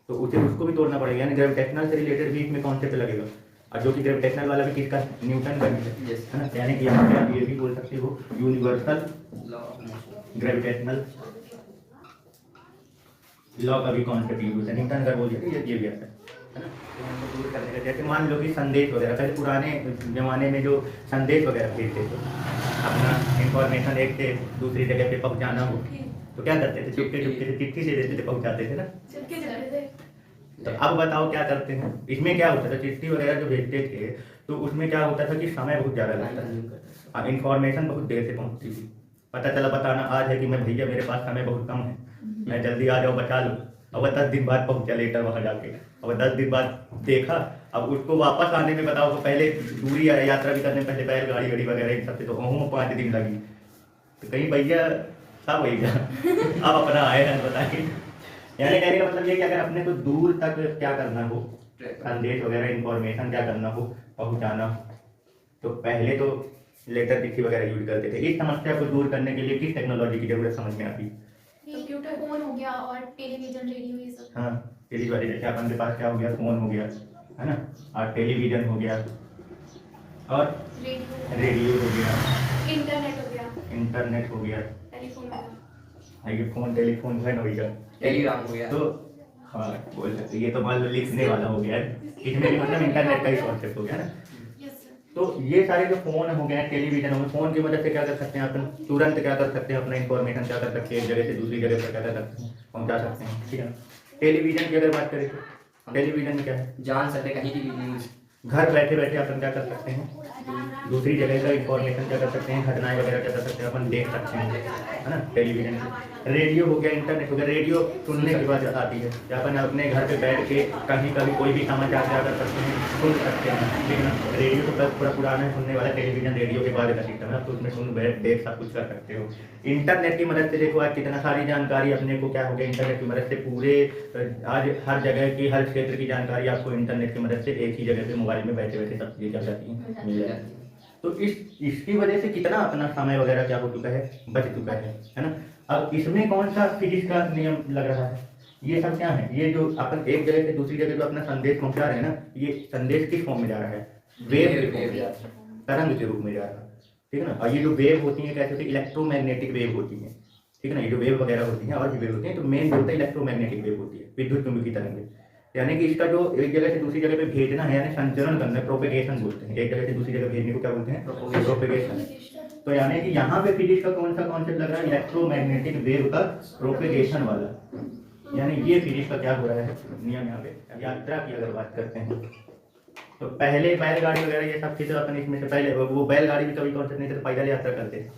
तो उसे उसको भी तोड़ना पड़ेगा। यानी ग्रेविटेशनल से रिलेटेड भी इसमें कॉन्सेप्ट लगेगा, और जो कि ग्रेविटेशनल वाला भी किसका, न्यूटन का भी है ना। यानी कि यहाँ पे आप ये भी बोल सकते हो universal law of motion. Gravitational law का भी कॉन्सेप्ट यूज होता है, न्यूटन का बोल दिया, ये भी आता है ना। तो हमको दूर करने का, जैसे मान लो कि संदेश वगैरह, पहले पुराने जमाने में जो संदेश वगैरह भेजते थे, अपना इंफॉर्मेशन एक से दूसरी जगह पे पहुँचाना हो, तो क्या करते थे, चुपके चुपके से चिट्ठी से देते थे, पहुँचाते थे ना। चिपके जाते थे। तो अब बताओ क्या करते हैं, इसमें क्या होता था, चिट्ठी वगैरह जो भेजते थे तो उसमें क्या होता था कि समय बहुत ज़्यादा लगता था, इन्फॉर्मेशन बहुत देर से पहुँचती थी। पता चला बताना आज है कि मैं भैया मेरे पास समय बहुत कम है, मैं जल्दी आ जाओ बचा लो, अब 10 दिन बाद पहुँचा लेटर वहाँ जाके, अब 10 दिन बाद देखा, अब उसको वापस आने में बताओ, तो पहले दूरी यात्रा भी करने पहले बैलगाड़ी गाड़ी वगैरह इन सबसे तो 5 दिन लगी, तो कहीं भैया सब भैया अब अपना आए हैं बताइए। यानी कहने का मतलब ये कि अगर अपने को दूर तक क्या करना हो, संदेश वगैरह इंफॉर्मेशन क्या करना हो, पहुंचाना हो, तो पहले तो लेटर चिट्ठी वगैरह यूज करते थे। इस समस्या को दूर करने के लिए किस टेक्नोलॉजी की जरूरत समझ में आती? कंप्यूटर, फोन हो गया और टेलीविजन, रेडियो, ये सब। हाँ, टेलीविजन, जैसे अपन के पास क्या हो गया, फोन हो गया, है ना, और टेलीविजन हो गया, और रेडियो हो गया, इंटरनेट हो गया, इंटरनेट हो गया, टेलीफोन हो गया। ये फोन टेलीफोन है हो गया, टेलीग्राम हो गया। तो हाँ बोल सकते, ये तो मान लो लिखने वाला हो गया है, इसमें भी मतलब इंटरनेट का ही कॉन्सेप्ट हो गया ना। Yes sir. तो ये सारे जो फ़ोन हो गए, टेलीविज़न हो गए, फ़ोन की मदद से क्या कर सकते हैं अपन, तुरंत क्या कर सकते हैं, अपना इन्फॉर्मेशन क्या कर सकते हैं, एक जगह से दूसरी जगह पर क्या कर सकते हैं, पहुंचा सकते हैं, ठीक है ना। टेलीविज़न की अगर बात करें तो टेलीविज़न में क्या है, जान सकते कहीं की भी न्यूज़। घर बैठे बैठे अपन क्या कर सकते हैं, दूसरी जगह का इन्फॉर्मेशन क्या कर सकते हैं, घटनाएं वगैरह क्या कर सकते हैं, अपन देख सकते हैं, है ना। टेलीविज़न में रेडियो हो गया, इंटरनेट हो गया, रेडियो सुनने की बात आती है, या अपन अपने घर पे बैठ के कहीं कभी कोई भी समाचार क्या कर सकते हैं, सुन सकते हैं, ठीक है ना। रेडियो तो बस पूरा पुराना है सुनने वाला, टेलीविज़न रेडियो के बाद का सिस्टम है, तो उसमें सुन बैठ देख सब कुछ कर सकते हो। इंटरनेट की मदद से देखो आज कितना सारी जानकारी अपने को क्या हो गया, इंटरनेट की मदद से पूरे आज हर जगह की, हर क्षेत्र की जानकारी आपको इंटरनेट की मदद से एक ही जगह पे मोबाइल में बैठे बैठे सब चीज़ें क्या जाती हैं, मिल जाती हैं। तो इसकी वजह से कितना अपना समय वगैरह क्या हो चुका है, बच चुका है ना। अब इसमें कौन सा फिजिक्स का नियम लग रहा है, ये सब क्या है, ये जो अपन एक जगह से दूसरी जगह जो अपना संदेश पहुंचा रहे हैं ना, ये संदेश किस फॉर्म में जा रहा है, वेव के फॉर्म में जा रहा है, तरंग के रूप में जा रहा है, ठीक है ना। और ये जो वेव होती है कैसे होती है, इलेक्ट्रोमैग्नेटिक वेव होती है, ठीक है ना। ये जो वेव वगैरह होती हैं और भी वेव होती हैं, तो मेन जो होता है इलेक्ट्रोमैग्नेटिक वेव होती है, विद्युत चुंबकीय तरंगें। यानी कि इसका जो एक जगह से दूसरी जगह पे भेजना है, यानी संचरण करना है, प्रोपेगेशन बोलते हैं, एक जगह से दूसरी जगह भेजने को क्या बोलते हैं, प्रोपेगेशन। तो यानी कि यहाँ पे फिजिक्स का कौन सा कॉन्सेप्ट लग रहा है, इलेक्ट्रोमैग्नेटिक वेव का प्रोपेगेशन वाला, यानी ये फिजिक्स का क्या हो रहा है नियम। यहाँ पे यात्रा की अगर बात करते हैं तो पहले बैलगाड़ी वगैरह ये सब चीज़ें अपन इसमें से पहले वो बैलगाड़ी भी कभी कॉन्सेप्ट नहीं थे, तो पैदल यात्रा करते थे,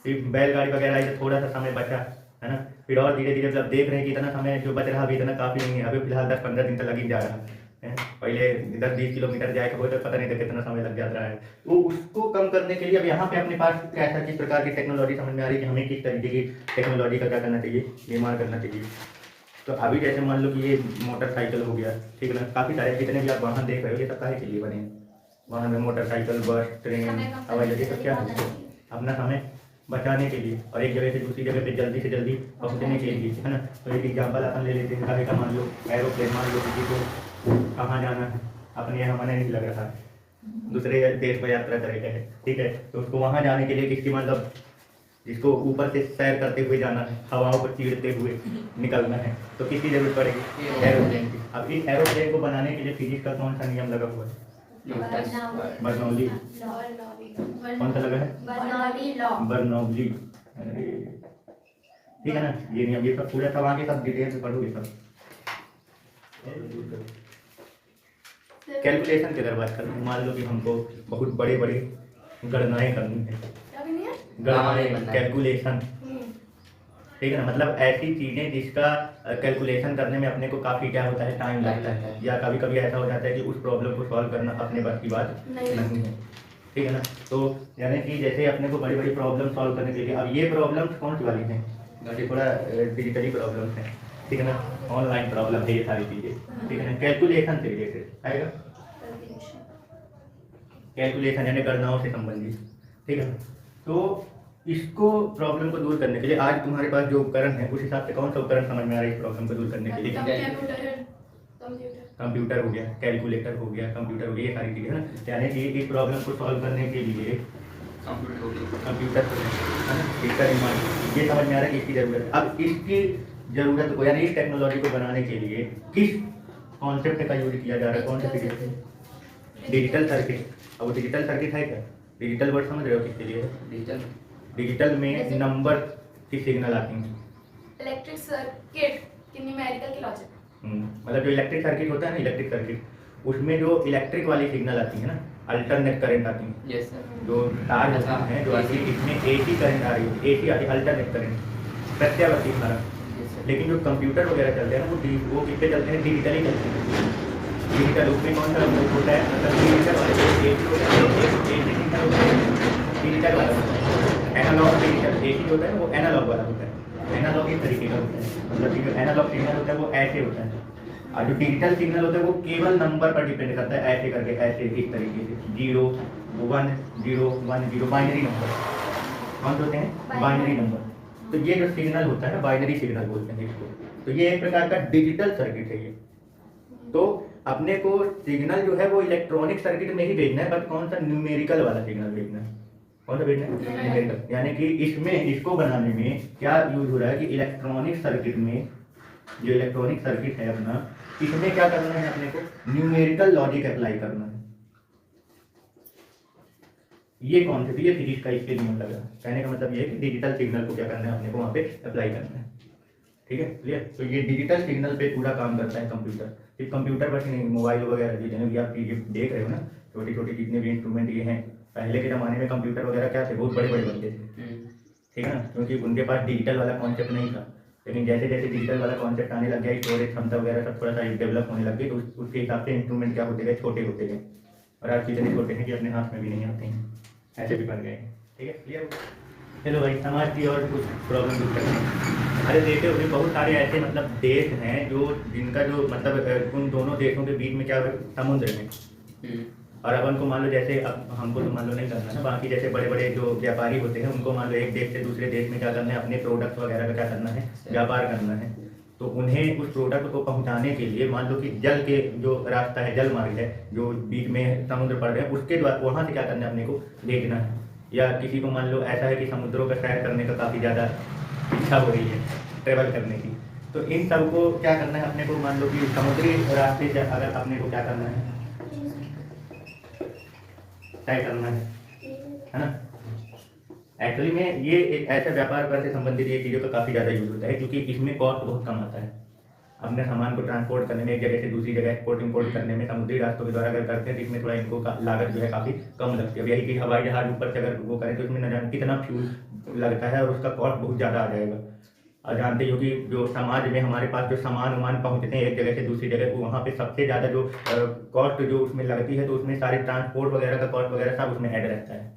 फिर बैलगाड़ी वगैरह आई तो थोड़ा सा समय बचा, है ना। फिर और धीरे धीरे जब देख रहे हैं कि इतना समय जो बच रहा अभी इतना काफ़ी नहीं है, अभी फिलहाल 10-15 दिन तक लग ही जा रहा है। पहले 10-20 किलोमीटर जाए तो पता नहीं था कितना समय लग जाता है। तो उसको कम करने के लिए अब यहाँ पे अपने पास कैसा किस प्रकार की टेक्नोलॉजी समझ में आ रही है कि हमें किस तरीके की टेक्नोलॉजी का क्या करना चाहिए, निर्माण करना चाहिए। तो अभी जैसे मान लो कि ये मोटरसाइकिल हो गया, ठीक है ना, काफ़ी सारे जितने भी आप वाहन देख रहे हो ये सब काहे के लिए बने हैं, वाहन में मोटरसाइकिल, बस, ट्रेन, हवाई जहाज, सब क्या है, अपना समय बचाने के लिए और एक जगह से दूसरी जगह पे जल्दी से जल्दी पहुंचने के लिए, है ना। तो एक एग्जाम्पल अपन ले लेते हैं, काहे का मान लो एरोप्लेन, मान लो किसी को कहाँ जाना है, अपने यहाँ मना नहीं लग रहा है, दूसरे देश पर यात्रा करेगा है, ठीक है, तो उसको वहाँ जाने के लिए किसकी मतलब जिसको ऊपर से सैर करते हुए जाना है, हवाओं को चीरते हुए निकलना है, तो किसकी जरूरत पड़ेगी, एरोप्लेन की। अब इस एरोप्लेन को बनाने के लिए फिजिक्स का कौन सा नियम लगा हुआ है, बर्नौली, कौन सा लगा है, बर्नौली, ठीक है ना। ये नियम ये सब पूरा सब आगे सब डिटेल से पढ़ोगे सब। कैलकुलेशन की अगर बात करें, मान लो कि हमको बहुत बड़े बड़े गणनाएं करनी है, गणनाएं, कैलकुलेशन, ठीक है ना, मतलब ऐसी चीज़ें जिसका कैलकुलेशन करने में अपने को काफ़ी क्या होता है, टाइम लगता है, या कभी कभी ऐसा हो जाता है कि उस प्रॉब्लम को सॉल्व करना अपने बस की बात नहीं है, ठीक है ना। तो यानी कि जैसे अपने को बड़ी बड़ी प्रॉब्लम सॉल्व करने के लिए, अब ये प्रॉब्लम्स कौन सी वाली हैं, ये थोड़ा डिजिटली प्रॉब्लम्स हैं, ठीक है ना, ऑनलाइन प्रॉब्लम है ये सारी चीज़ें, ठीक है ना, कैलकुलेशन से रिलेटेड आएगा, कैलकुलेशन यानी गणनाओं से संबंधित, ठीक है। तो इसको प्रॉब्लम को दूर करने के लिए आज तुम्हारे पास जो उपकरण है उस हिसाब से कौन सा उपकरण समझ में आ रहा है इस प्रॉब्लम को दूर करने के लिए, कंप्यूटर हो गया, कैलकुलेटर हो गया, कंप्यूटर हो गया, ये सारी चीज़ें है ना। यानी कि इस प्रॉब्लम को सॉल्व करने के लिए कंप्यूटर है ना, इसका निर्माण, ये समझ में आ रहा है कि इसकी ज़रूरत है। अब इसकी ज़रूरत को यानी इस टेक्नोलॉजी को बनाने के लिए किस कॉन्सेप्ट का यूज किया जा रहा है, कौन से फिजिक्स, डिजिटल सर्किट। अब वो डिजिटल सर्किट है क्या, डिजिटल वर्ड समझ रहे हो किसके लिए है, डिजिटल में नंबर की सिग्नल आती हैं, इलेक्ट्रिक सर्किट की न्यूमेरिकल की लॉजिक, मतलब जो इलेक्ट्रिक सर्किट होता है ना, इलेक्ट्रिक सर्किट उसमें जो इलेक्ट्रिक वाली सिग्नल आती है ना, अल्टरनेट करंट आती है, यस सर, जो तार होता है जो आती है इसमें एसी करंट आ रही है, एसी आती है, अल्टरनेट करंट, प्रत्यावर्ती धारा। लेकिन जो कंप्यूटर वगैरह चलते हैं ना वो किस पे चलते हैं, डिजिटली चलते हैं, डिजिटल। उसमें कौन सा होता है, मतलब डिजिटल वाले डिजिटल वाला, एनालॉग डिजिटल, एसी होता है वो एनालॉग वाला होता है, एनालॉग इस तरीके का होता है, मतलब कि जो एनालॉग सिग्नल होता है वो ऐसे होता है, और जो डिजिटल सिग्नल होता है वो केवल नंबर पर डिपेंड करता है, ऐसे करके, ऐसे इस तरीके से 0 1 0 1 0, बाइनरी नंबर कौन से होते हैं, बाइनरी नंबर। तो ये जो सिग्नल होता है बाइनरी सिग्नल बोलते हैं इसको, तो ये एक प्रकार का डिजिटल सर्किट है ये। तो अपने को सिग्नल जो है वो इलेक्ट्रॉनिक सर्किट में ही भेजना है, बट कौन सा, न्यूमेरिकल वाला सिग्नल भेजना है, कौन सा भेजना है, न्यूमेरिकल। यानी कि इसमें इसको बनाने में क्या यूज हो रहा है कि इलेक्ट्रॉनिक सर्किट में जो इलेक्ट्रॉनिक सर्किट है अपना, इसमें क्या करना है अपने को, न्यूमेरिकल लॉजिक अप्लाई करना है। ये कॉन्सेप्ट, ये फिजिक्स का इसके नियम लगा। कहने का मतलब ये है कि डिजिटल सिग्नल को क्या करना है अपने को वहाँ पे अप्लाई करना है। ठीक है, क्लियर। तो ये डिजिटल सिग्नल पे पूरा काम करता है कंप्यूटर। सिर्फ कंप्यूटर बस नहीं, मोबाइल वगैरह जितने भी आप चीज़ें देख रहे हो ना, छोटी छोटी जितने भी इंस्ट्रूमेंट ये हैं, पहले के ज़माने में कंप्यूटर वगैरह क्या थे, बहुत बड़े बड़े बनते थे। ठीक है ना, क्योंकि उनके पास डिजिटल वाला कॉन्सेप्ट नहीं था। लेकिन जैसे जैसे डिजिटल वाला कॉन्सेप्ट आने लग गया, स्टोरेज क्षमता वगैरह सब थोड़ा सा डेवलप होने लग गई, तो उसके हिसाब से इंस्ट्रूमेंट क्या होते गए, छोटे होते गए। और आज इतने छोटे हैं कि अपने हाथ में भी नहीं आते हैं, ऐसे भी बन गए हैं। ठीक है, क्लियर। चलो भाई, समाज की और कुछ प्रॉब्लम दूर करते हैं। अरे देखे होंगे बहुत सारे ऐसे मतलब देश हैं जो जिनका जो मतलब उन दोनों देशों के बीच में क्या है, समुद्र है। और अपन को मान लो, जैसे अब हमको तो मान लो नहीं करना है, बाकी जैसे बड़े बड़े जो व्यापारी होते हैं उनको मान लो एक देश से दूसरे देश में क्या करना है, अपने प्रोडक्ट वगैरह का क्या करना है, व्यापार करना है। तो उन्हें उस प्रोडक्ट को पहुंचाने के लिए मान लो कि जल के जो रास्ता है, जल मार्ग है जो बीच में समुद्र पड़ रहे हैं, उसके द्वारा वहाँ से क्या करना है अपने को भेजना है। या किसी को मान लो ऐसा है कि समुद्रों का सैर करने का काफ़ी ज़्यादा इच्छा हो रही है, ट्रेवल करने की, तो इन सब को क्या करना है अपने को, मान लो कि समुद्री रास्ते से अगर अपने को क्या करना है, तय करना है ना। एक्चुअली में ये एक ऐसा व्यापार कर से संबंधित ये चीज़ों का काफ़ी ज़्यादा यूज होता है, क्योंकि इसमें कॉस्ट बहुत कम आता है। अपने सामान को ट्रांसपोर्ट करने में, एक जगह से दूसरी जगह एक्सपोर्ट इंपोर्ट करने में समुद्री रास्तों के द्वारा अगर करते हैं तो इसमें थोड़ा इनको लागत जो है काफ़ी कम लगती है। अब यही कि हवाई जहाज ऊपर से अगर वो करें तो इसमें न जाने कितना फ्यूल लगता है और उसका कॉस्ट बहुत ज़्यादा आ जाएगा। और जानते हो कि जो समाज में हमारे पास जो सामान वामान पहुँचते हैं एक जगह से दूसरी जगह, तो वहाँ पे सबसे ज़्यादा जो कॉस्ट जो उसमें लगती है, तो उसमें सारे ट्रांसपोर्ट वगैरह का कॉस्ट वगैरह सब उसमें ऐड रहता है।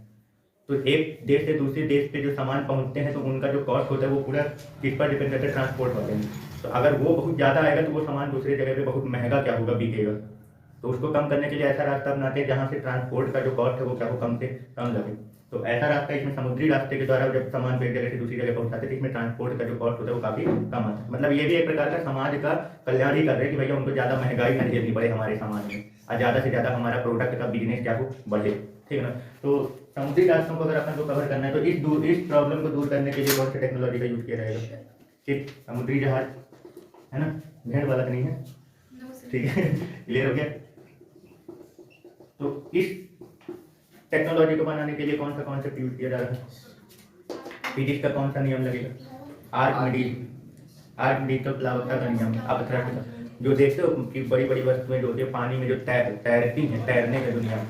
तो एक देश से दूसरे देश पे जो सामान पहुँचते हैं तो उनका जो कॉस्ट होता है वो पूरा किस पर डिपेंड करता है, ट्रांसपोर्ट होते हैं। तो अगर वो बहुत ज़्यादा आएगा तो वो सामान दूसरी जगह पे बहुत महंगा क्या होगा, बिकेगा। तो उसको कम करने के लिए ऐसा रास्ता अपनाते हैं जहाँ से ट्रांसपोर्ट का जो कॉस्ट है वो क्या हो, कम से कम लगे। तो ऐसा रास्ता इसमें समुद्री रास्ते के द्वारा जब सामान को एक जगह से दूसरी जगह पहुँचाते हैं तो इसमें ट्रांसपोर्ट का जो कॉस्ट होता है वो काफ़ी कम आता है। मतलब ये भी एक प्रकार का समाज का कल्याण ही कर रहे हैं कि भैया उनको ज़्यादा महंगाई ना झेलनी पड़े हमारे सामान में, और ज़्यादा से ज़्यादा हमारा प्रोडक्ट का बिजनेस क्या हो, बढ़े। ठीक है ना। तो समुद्री रास्तों को अगर अपन को कवर करना है तो इस प्रॉब्लम को दूर करने के लिए कौन सी टेक्नोलॉजी का यूज़ किया जाएगा? सिर्फ समुद्री जहाज, है ना, भेड़ वाला नहीं है, ठीक है, क्लियर हो गया। तो इस टेक्नोलॉजी को बनाने के लिए कौन सा कॉन्सेप्ट यूज किया जा रहा है? फिजिक्स का कौन सा नियम लगेगा? आर्किमिडीज का प्लावकता का नियम, अपथ्रस्ट का। जो देखते हो कि बड़ी बड़ी वस्तुएं जो होती है पानी में जो तैरती हैं, तैरने का जो नियम,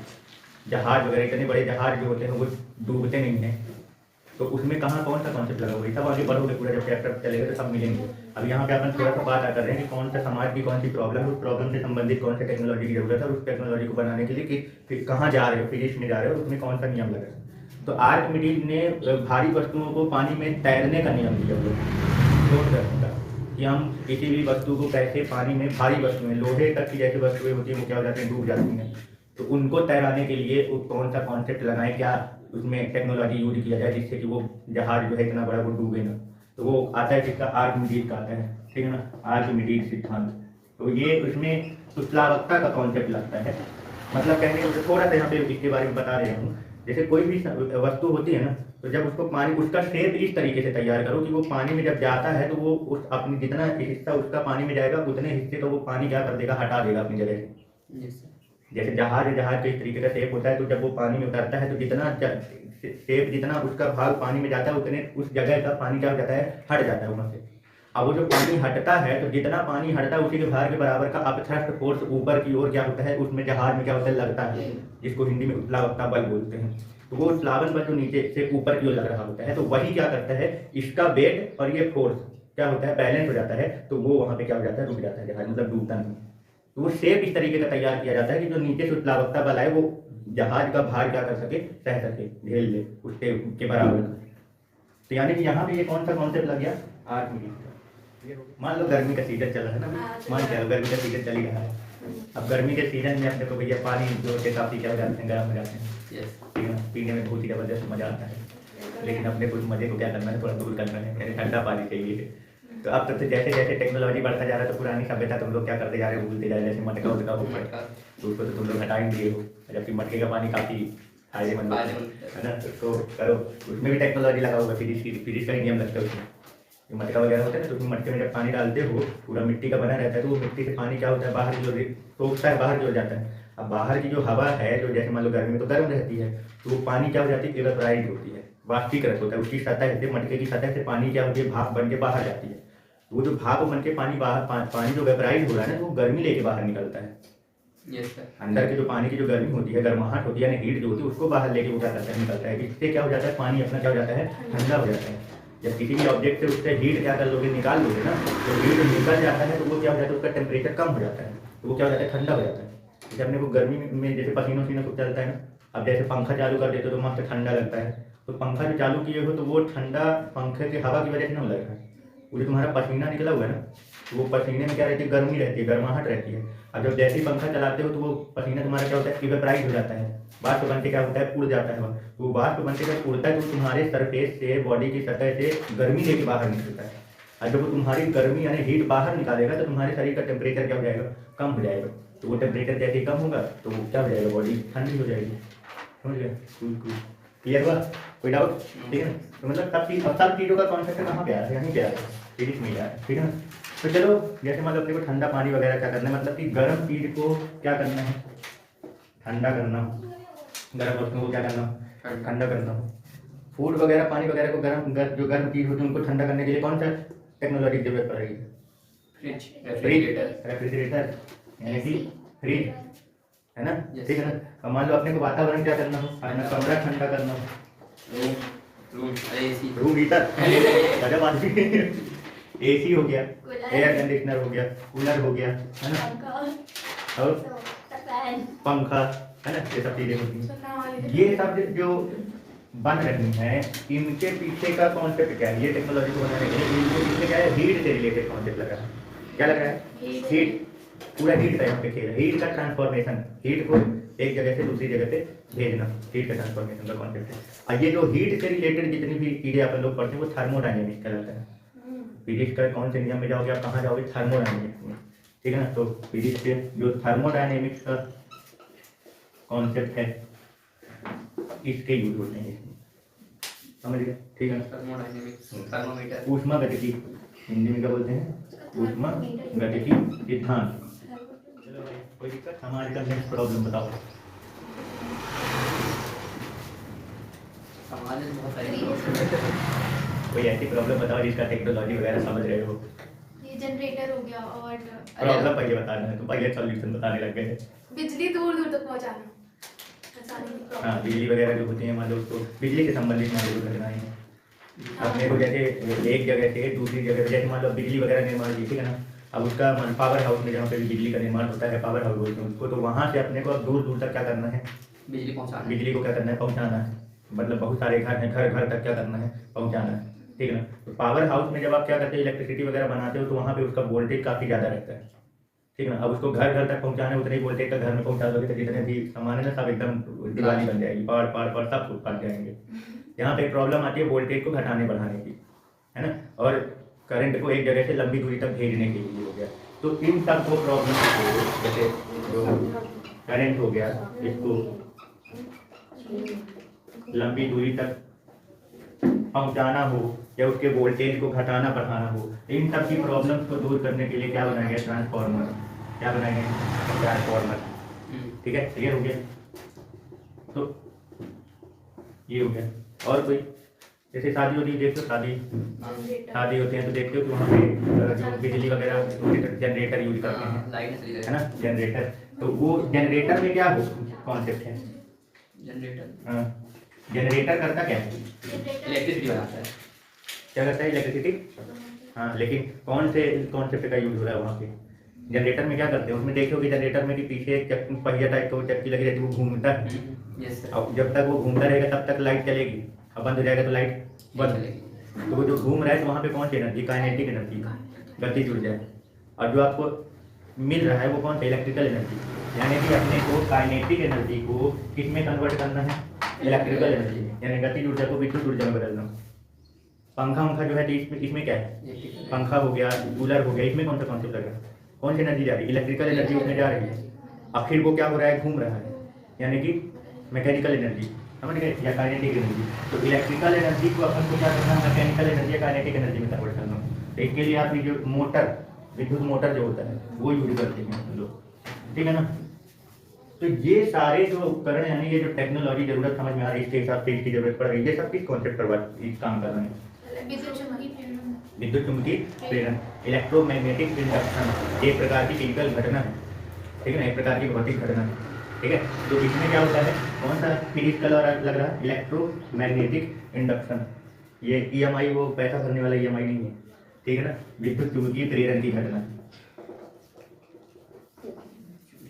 जहाज वगैरह, इतने बड़े जहाज जो होते हैं वो डूबते नहीं हैं। तो उसमें कहाँ कौन सा कॉन्सेप्ट लगा हुआ है, सब आगे बढ़ोगे पूरा जब चैप्टर चलेगा तो सब मिलेंगे। अब यहाँ पे अपन थोड़ा सा बात कर रहे हैं कि कौन सा समाज की कौन सी प्रॉब्लम है, उस प्रॉब्लम से संबंधित कौन सी टेक्नोलॉजी की जरूरत है, उस टेक्नोलॉजी को बनाने के लिए कि फिर कहाँ जा रहे हो, फिजिक्स में जा रहे हो, उसमें कौन सा नियम लगा है। तो आर्किमिडीज ने भारी वस्तुओं को पानी में तैरने का नियम दिया हुआ है कि हम किसी भी वस्तु को कैसे पानी में, भारी वस्तुएं, लोहे तक की जैसी वस्तुएं होती हैं वो क्या हो जाती हैं, डूब जाती हैं। तो उनको तैराने के लिए कौन सा कॉन्सेप्ट लगाएं, क्या उसमें टेक्नोलॉजी यूज किया जाए जिससे कि वो जहाज जो है इतना बड़ा वो डूबे ना। तो वो आता है जिसका आर्किमिडीज का आता है, ठीक है ना, आर्किमिडीज सिद्धांत। तो ये उसमें प्लावकता का कॉन्सेप्ट लगता है। मतलब कहने को थोड़ा सा यहाँ पे इसके बारे में बता रहा हूँ। जैसे कोई भी वस्तु होती है ना, तो जब उसको पानी, उसका शेप इस तरीके से तैयार करो कि वो पानी में जब जाता है तो वो उस अपनी जितना हिस्सा उसका पानी में जाएगा उतने हिस्से तो वो पानी क्या कर देगा, हटा देगा अपनी जगह से। जैसे जहाज का इस तरीके का शेप होता है, तो जब वो पानी में उतरता है तो जितना शेप, जितना उसका भाग पानी में जाता है उतने उस जगह का पानी क्या हो जाता है, हट जाता है वहाँ से। अब वो जो पानी हटता है तो जितना पानी हटता है उसी के भार के बराबर का अपथ्रस्ट फोर्स ऊपर की ओर क्या होता है, उसमें जहाज में क्या होता है, लगता है, जिसको हिंदी में प्लावकता बल बोलते हैं। तो वो प्लावन बल जो नीचे से ऊपर की ओर लग रहा होता है, तो वही क्या करता है, इसका वेट और ये फोर्स क्या होता है, बैलेंस हो जाता है, तो वो वहाँ पे क्या हो जाता है, रुक जाता है जहाज, मतलब डूबता नहीं। तो वो शेप इस तरीके का तैयार किया जाता है कि जो नीचे से प्लावकता बल आए वो जहाज का भार क्या कर सके, सह सके, झेल ले उसके के बराबर। तो यानी कि यहाँ पे ये कौन सा कॉन्सेप्ट लग गया, आर्किमिडीज का। मान लो गर्मी का सीजन चल रहा है ना, मान के गर्मी का सीजन चल ही रहा है। अब गर्मी के सीजन में अपने को भैया पानी जो के काफ़ी क्या हो जाते हैं, गर्म हो जाते हैं, ठीक है ना, पीने में बहुत ही ज़बरदस्त मज़ा आता है। लेकिन अपने को मज़े को क्या करना है, थोड़ा दूर करना है, यानी ठंडा पानी चाहिए। तो अब तो जैसे जैसे टेक्नोलॉजी बढ़ता जा रहा है तो पुरानी सभ्यता तुम लोग क्या करते जा रहे हो, भूलते जा रहे, जैसे मटका उटका हो मटका, तो उसको तो तुम लोग हटा ही दिए हो, जबकि मटके का पानी काफ़ी फायदेमंद है ना। तो करो, उसमें भी टेक्नोलॉजी लगा होगा, फिजिक्स का ही नियम लगता है उसमें, ये मटका वगैरह होता है ना, तो उसमें मटके में जब पानी डालते हो पूरा मिट्टी का बना रहता है, तो वो मिट्टी से पानी क्या होता है बाहर जो सोखता है, बाहर जो जाता है। अब बाहर की जो हवा है, जो जैसे मान लो गर्मी में तो गर्म रहती है, तो वो पानी क्या हो जाती है, इवेपोराइज होती है, वाष्पीकृत होता है। उसकी सतह से, मटके की सतह से पानी क्या होती है, भाप बन के बाहर जाती है। तो वो जो भाप बन के पानी बाहर पानी जो वेपोराइज हो रहा है ना, वो गर्मी लेके बाहर निकलता है। Yes sir. अंदर के जो पानी की जो गर्मी होती है, गर्माहट होती है, यानी हीट जो होती है, उसको बाहर लेके वो क्या करता है, निकलता है। इससे क्या हो जाता है, पानी अपना क्या हो जाता है, ठंडा हो जाता है। जब किसी भी ऑब्जेक्ट से उससे हीट क्या कर लोगे, निकाल लोगे ना, तो हीट निकल जाता है, तो वो क्या हो जाता है, उसका टेम्परेचर कम हो जाता है, तो वो क्या हो जाता है, ठंडा हो जाता है। जैसे अपने को गर्मी में जैसे पसीनों सीनों सब चलता है ना, अब जैसे पंखा चालू कर देते हो तो मस्त ठंडा लगता है। तो पंखा जो चालू किए हो तो वो ठंडा पंखे की हवा की वजह से नहीं लग रहा है, वो जो तुम्हारा पसीना निकला हुआ है ना, तो वो पसीने में क्या रहती है, गर्मी रहती है, गर्माहट रहती है। अब जब जैसे ही पंखा चलाते हो तो वो पसीना तुम्हारा क्या होता है, इवेपोराइज हो जाता है, बाष्प बन के क्या होता है, उड़ जाता है। वो बाष्प बन के जब उड़ता है तो तुम्हारे सरफेस से, बॉडी की सतह से गर्मी लेके बाहर निकलता है। और जब वो तुम्हारी गर्मी यानी हीट बाहर निकालेगा तो तुम्हारे शरीर का टेम्परेचर क्या हो जाएगा, कम हो जाएगा। तो वो टेम्परेचर जैसे ही कम होगा तो वो क्या हो जाएगा, बॉडी ठंडी हो जाएगी। समझ गए, क्लियर हुआ, कोई डाउट? ठीक है ना। तो मतलब सब चीज़ों का कॉन्सेप्ट कहाँ पे आया है, यहीं पे आया है, फिजिक्स में ही आया है। ठीक है ना। तो चलो, जैसे मतलब अपने को ठंडा पानी वगैरह क्या करना है, मतलब कि गर्म चीज़ को क्या करना है, ठंडा करना हो, गर्म वस्तुओं को क्या करना हो, ठंडा करना हो। फूड वगैरह, पानी वगैरह को जो गर्म चीज़ होती है उनको ठंडा करने के लिए कौन सा टेक्नोलॉजी की जरूरत पड़ेगी? रेफ्रिजरेटर, यानी कि फ्रिज, है ना। ठीक है ना। अब मान लो अपने को वातावरण क्या करना हो, अपना कमरा ठंडा करना हो, रूम हीटर, अगर आदमी एसी हो गया, एयर कंडीशनर हो गया, कूलर हो गया, है ना, और पंखा, है ना, ये सब चीज़ें होती हैं। ये सब जो बन रही हैं, इनके पीछे का कॉन्सेप्ट क्या है, ये टेक्नोलॉजी को बनाने के लिए इनके पीछे क्या है, हीट से रिलेटेड कॉन्सेप्ट लगा है। क्या लग रहा है, हीट, पूरा हीट का यहाँ पे खेल है, हीट का ट्रांसफॉर्मेशन, हीट को एक जगह से दूसरी जगह पे भेजना, हीट का ट्रांसफॉर्मेशन का कॉन्सेप्ट है। और ये जो हीट से रिलेटेड जितनी भी चीज़ें अपन लोग पढ़ते हैं वो थर्मोडायनेमिक्स कहलाता है। फिजिक्स का कौन से नियम में जाओगे आप, कहाँ जाओगे, थर्मोडायनेमिक्स में। ठीक है ना। तो फिजिक्स के जो थर्मोडायनेमिक्स का कॉन्सेप्ट है, इसके यूज होते हैं इसमें, समझ गए। ठीक है ना। थर्मोडायनेमिक्स, थर्मोमीटर, ऊष्मागतिकी, हिंदी में क्या बोलते हैं, ऊष्मागतिकी सिद्धांत। चलो भाई, कोई दिक्कत, हमारे का नेक्स्ट प्रॉब्लम बताओ। समाज में बहुत सारी कोई ऐसी प्रॉब्लम बताओ जिसका टेक्नोलॉजी वगैरह समझ रहे हो। ये जनरेटर हो गया और प्रॉब्लम पहले बताना है, तो पहले सॉल्यूशन बताने लग गए। बिजली दूर दूर तक पहुंचाना। हाँ, बिजली वगैरह जो होती है, मान लो उसको बिजली से संबंधित मान लो करना है अपने को। जैसे एक जगह से दूसरी जगह, जैसे मान लो बिजली वगैरह निर्माण की, ठीक है ना। अब उसका पावर हाउस में जहाँ पे भी बिजली का निर्माण होता है, पावर हाउस बोलते हैं उसको, तो वहाँ से अपने को अब दूर दूर तक क्या करना है, बिजली पहुंचाना, बिजली को क्या करना है, पहुँचाना है। मतलब बहुत सारे घर हैं, घर घर तक क्या करना है, पहुँचाना है। ठीक है ना। तो पावर हाउस में जब आप क्या करते हो, इलेक्ट्रिसिटी वगैरह बनाते हो, तो वहाँ पे उसका वोल्टेज काफ़ी ज़्यादा रहता है। ठीक है ना। अब उसको घर घर तक पहुँचाना है, उतने ही वोल्टेज का घर में पहुँचा दोगे तो जितने भी सामान है ना, सब एकदम दिवाली बन जाएगी, पहाड़ सब फूट फट जाएंगे। यहाँ पे प्रॉब्लम आती है वोल्टेज को घटाने बढ़ाने की, है ना, और करंट को एक जगह से लंबी दूरी तक भेजने के लिए हो गया। तो इन सब को प्रॉब्लम को, जैसे जो करंट हो गया, इसको लंबी दूरी तक पहुंचाना हो या उसके वोल्टेज को घटाना बढ़ाना हो, इन सब की प्रॉब्लम्स को दूर करने के लिए क्या बनाएंगे, ट्रांसफार्मर। क्या बनाएंगे, ट्रांसफार्मर। ठीक है, क्लियर हो गया। तो ये हो गया। और कोई, जैसे शादी होती है, देखते हो शादी होती है तो देखते हो कि वहाँ पे जो बिजली वगैरह जनरेटर यूज करते हैं, है ना, जनरेटर। तो वो जनरेटर में क्या हो कॉन्सेप्ट है, जनरेटर, हाँ, जनरेटर करता क्या है, इलेक्ट्रिसिटी बनाता है। क्या करता है, इलेक्ट्रिसिटी। हाँ, लेकिन कौन से कॉन्सेप्ट का यूज हो रहा है वहाँ पे, जनरेटर में क्या करते हैं, उसमें देखो कि जनरेटर में कि पीछे एक पहिया टाइप का चक्की लगी रहती है, वो घूमता है। अब जब तक वो घूमता रहेगा तब तक लाइट चलेगी, अब बंद हो जाएगा तो लाइट बंद चलेगी। तो वो जो घूम रहा है तो वहाँ पे कौन सी एनर्जी, काइनेटिक एनर्जी, गति जुड़ जाए। और जो आपको मिल रहा है वो कौन सा, इलेक्ट्रिकल एनर्जी। यानी कि अपने को काइनेटिक एनर्जी को किस में कन्वर्ट करना है, इलेक्ट्रिकल एनर्जी में, यानी गति ऊर्जा को विद्युत ऊर्जा में बदलना। पंखा वंखा जो है इसमें क्या है, पंखा हो गया, कूलर हो गया, इसमें कौन सा कॉन्सेप्ट लग रहा है, कौन सी एनर्जी जा रही है, इलेक्ट्रिकल एनर्जी उसमें जा रही है। अब फिर वो क्या हो रहा है, घूम रहा है, यानी कि मैकेनिकल एनर्जी, समझ गए, या काइनेटिक एनर्जी। तो इलेक्ट्रिकल एनर्जी को अपन को क्या करना है, मैकेनिकल एनर्जी या काइनेटिक एनर्जी में कन्वर्ट करना। तो इसके लिए आप ये जो मोटर, विद्युत मोटर जो होता है वो यूज करते हैं हम लोग, ठीक है ना। तो ये सारे जो उपकरण यानी ये जो टेक्नोलॉजी जरूरत समझ में आ रही है, इसके हिसाब से इसकी जरूरत पड़ रही है, ये सब किस कॉन्सेप्ट पर इस काम कर रहे हैं? विद्युत चुम्बकीय प्रेरण, इलेक्ट्रोमैग्नेटिक इंडक्शन एक प्रकार की फिजिकल घटना है, ठीक है ना, एक प्रकार की भौतिक घटना है, ठीक है। तो इसमें क्या होता है, कौन सा फिजिकल और लग रहा है, इलेक्ट्रोमैग्नेटिक इंडक्शन। ये EMI वो पैसा भरने वाला EMI नहीं है, ठीक है ना, विद्युत चुम्बकीय प्रेरण की घटना,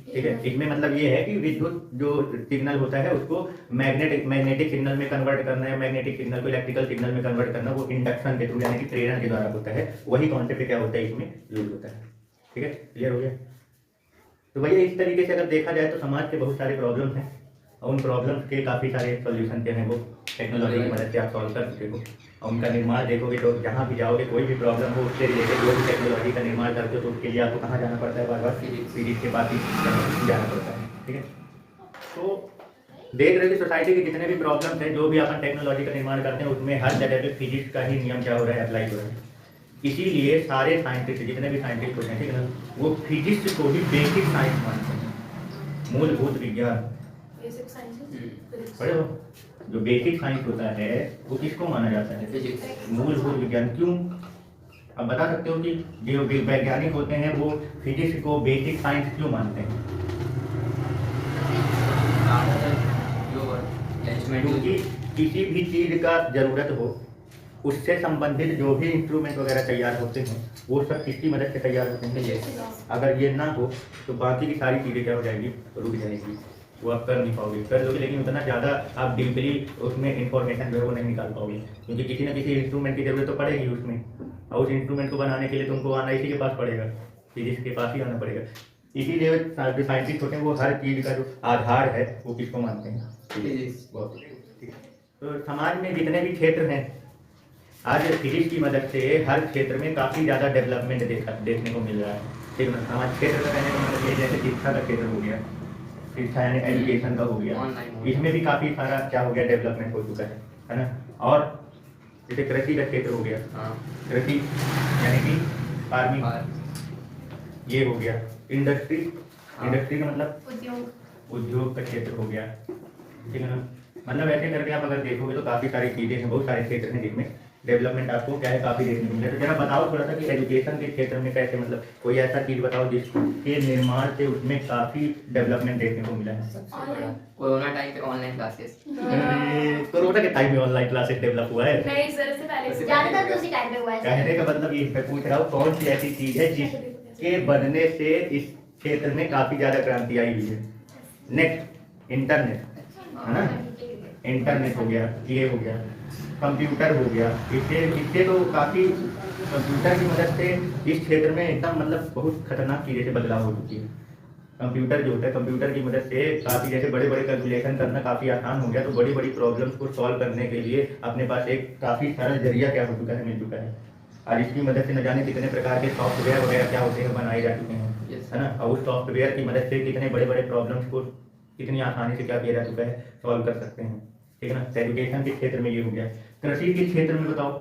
ठीक है। इसमें मतलब ये है कि विद्युत जो सिग्नल होता है उसको मैग्नेटिक सिग्नल में कन्वर्ट करना है, मैग्नेटिक सिग्नल को इलेक्ट्रिकल सिग्नल में कन्वर्ट करना, वो इंडक्शन के थ्रू यानी कि प्रेरण के द्वारा होता है। वही कॉन्सेप्ट क्या होता है इसमें यूज होता है, ठीक है, क्लियर हो गया। तो भैया इस तरीके से अगर देखा जाए तो समाज के बहुत सारे प्रॉब्लम्स हैं और उन प्रॉब्लम्स के काफ़ी सारे सॉल्यूशन जो हैं वो टेक्नोलॉजी की मदद से आप सॉल्व कर चुके हो, और उनका निर्माण देखोगे तो जहाँ भी जाओगे कोई भी प्रॉब्लम हो उससे रिलेटेड जो भी टेक्नोलॉजी का निर्माण करते हो तो उसके लिए आपको कहाँ जाना पड़ता है, बार बार फिजिक्स के पास ही जाना पड़ता है, ठीक है। तो देख रहे हो कि सोसाइटी के जितने भी प्रॉब्लम्स हैं, जो भी अपन टेक्नोलॉजी का निर्माण करते हैं उसमें हर जगह पे फिजिक्स का ही नियम क्या हो रहा है, अप्लाई हो रहा है। इसीलिए सारे साइंटिस्ट जितने भी साइंटिस्ट होते हैं, ठीक है ना, वो फिजिक्स को ही बेसिक साइंस मानते हैं, मूलभूत विज्ञान। पढ़े हो, जो बेसिक साइंस होता है वो किसको माना जाता है, फिजिक्स। मूलभूत विज्ञान। क्यों, अब बता सकते हो कि जो वैज्ञानिक होते हैं वो फिजिक्स को बेसिक साइंस क्यों मानते हैं? क्योंकि किसी भी चीज का जरूरत हो उससे संबंधित जो भी इंस्ट्रूमेंट वगैरह तैयार होते हैं वो सब किसकी मदद से तैयार होते हैं। अगर ये ना हो तो बाकी की सारी चीज़ें क्या हो जाएगी, रुक जाएगी, वो आप कर नहीं पाओगे, कर लोगे लेकिन उतना ज़्यादा आप डीपली उसमें इंफॉर्मेशन जो है वो नहीं निकाल पाओगे, क्योंकि किसी ना किसी इंस्ट्रूमेंट की जरूरत तो पड़ेगी उसमें, और उस इंस्ट्रूमेंट को बनाने के लिए तुमको आना इसी के पास पड़ेगा, फिजिक्स के पास ही आना पड़ेगा। इसीलिए जो साइंटिस्ट होते हैं वो हर चीज़ का जो आधार है वो किसको मानते हैं, फिजिक्स। बहुत ठीक है। तो समाज में जितने भी क्षेत्र हैं आज फिजिक्स की मदद से हर क्षेत्र में काफ़ी ज़्यादा डेवलपमेंट देखने को मिल रहा है, ठीक है ना। समाज क्षेत्र का कहने का मतलब ये जैसे शिक्षा का क्षेत्र हो गया, शिक्षा यानी एजुकेशन का हो गया, इसमें भी काफ़ी सारा क्या हो गया, डेवलपमेंट हो चुका है ना। और जैसे कृषि का क्षेत्र हो गया, कृषि यानी कि फार्मिंग, ये हो गया। इंडस्ट्री का मतलब उद्योग का क्षेत्र हो गया, ठीक है ना। मतलब ऐसे करके आप अगर देखोगे तो काफ़ी सारी चीज़ें हैं, बहुत सारे क्षेत्र हैं जिसमें डेवलपमेंट आपको क्या है काफ़ी देखने को मिले। तो जरा बताओ थोड़ा सा कि एजुकेशन के क्षेत्र में कैसे, मतलब कोई ऐसा चीज़ बताओ जिसके निर्माण से उसमें काफ़ी डेवलपमेंट देखने को मिला है। कोरोना टाइम पे ऑनलाइन क्लासेस, कोरोना के टाइम में ऑनलाइन क्लासेस डेवलप हुआ है। नहीं सर, से पहले ज्यादातर तो उसी टाइम पे हुआ है। कहने का मतलब ये मैं पूछ रहा हूँ कौन सी ऐसी चीज़ है जिसके बनने से इस क्षेत्र में काफ़ी ज़्यादा क्रांति आई हुई है। नेक्स्ट इंटरनेट, है ना, इंटरनेट हो गया, ये हो गया, कंप्यूटर हो गया। इससे तो काफ़ी कंप्यूटर की मदद से इस क्षेत्र में एकदम मतलब बहुत खतरनाक चीज़ें से बदलाव हो चुकी है। कंप्यूटर जो होता है, कंप्यूटर की मदद से काफ़ी जैसे बड़े बड़े कैलकुलेशन करना काफ़ी आसान हो गया, तो बड़ी बड़ी प्रॉब्लम्स को सॉल्व करने के लिए अपने पास एक काफ़ी सरल जरिया क्या हो चुका है, मिल चुका है। और इसकी मदद से न जाने कितने प्रकार के सॉफ्टवेयर वगैरह क्या होते हैं बनाए जा चुके हैं, है ना। और उस सॉफ्टवेयर की मदद से कितने बड़े बड़े प्रॉब्लम्स को कितनी आसानी से क्या किया जा चुका है, सॉल्व कर सकते हैं, ठीक है ना। एजुकेशन के क्षेत्र में ये हो गया। कृषि के क्षेत्र में बताओ,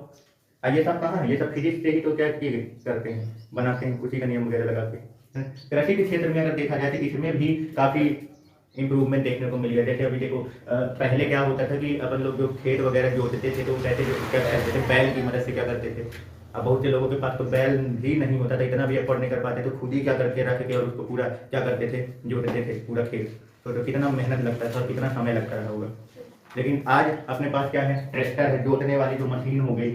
ये सब कहाँ है, ये सब फिजिक्स से ही तो क्या किए करते हैं, बनाते हैं, उसी का नियम वगैरह लगा के। कृषि के क्षेत्र में अगर देखा जाए तो इसमें भी काफ़ी इम्प्रूवमेंट देखने को मिल गया। जैसे अभी देखो पहले क्या होता था कि अपन लोग जो खेत वगैरह जोतते थे तो कैसे क्या करते थे, बैल की मदद से क्या करते थे। अब बहुत से लोगों के पास तो बैल भी नहीं होता था, इतना भी अफोर्ड नहीं कर पाते, तो खुद ही क्या करके रख के और उसको पूरा क्या करते थे, जोतते थे पूरा खेत। तो कितना मेहनत लगता था और कितना समय लगता रहा होगा। लेकिन आज अपने पास क्या है, ट्रैक्टर है, जोतने वाली जो मशीन हो गई,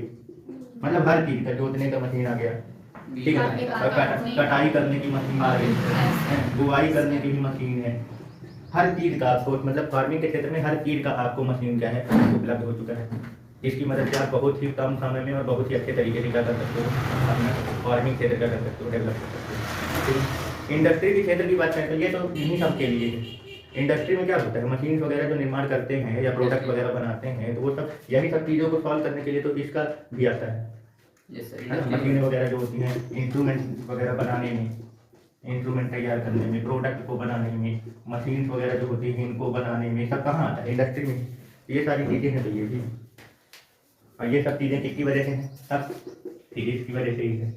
मतलब हर चीज़ का जोतने का मशीन आ गया, ठीक है, कटाई करने की मशीन आ गई, बुआई करने की भी मशीन है, हर चीज़ का आपको मतलब फार्मिंग के क्षेत्र में हर चीज़ का आपको मशीन क्या है उपलब्ध हो चुका है। इसकी मदद से आप बहुत ही कम समय में और बहुत ही अच्छे तरीके से क्या कर सकते हो, अपना फार्मिंग क्षेत्र क्या कर सकते हो, डेवलप कर सकते हो। इंडस्ट्री के क्षेत्र की बात करें तो ये तो इन्हीं सब के लिए है। इंडस्ट्री में क्या होता है, मशीन वगैरह जो निर्माण करते हैं या प्रोडक्ट वगैरह बनाते हैं, तो वो सब यही सब चीज़ों को सॉल्व करने के लिए तो इसका भी आता है। मशीनें वगैरह जो होती हैं इंस्ट्रूमेंट वगैरह बनाने में, इंस्ट्रूमेंट तैयार करने में, प्रोडक्ट को बनाने में, मशीन वगैरह जो होती हैं इनको बनाने में, सब कहाँ आता है, इंडस्ट्री में। ये सारी चीज़ें हैं तो ये भी, और ये सब चीज़ें किसकी वजह से हैं, सब फिजिक्स की वजह से ही है।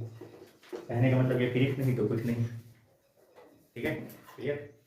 कहने का मतलब ये फिजिक्स नहीं तो कुछ नहीं। ठीक है, क्लियर।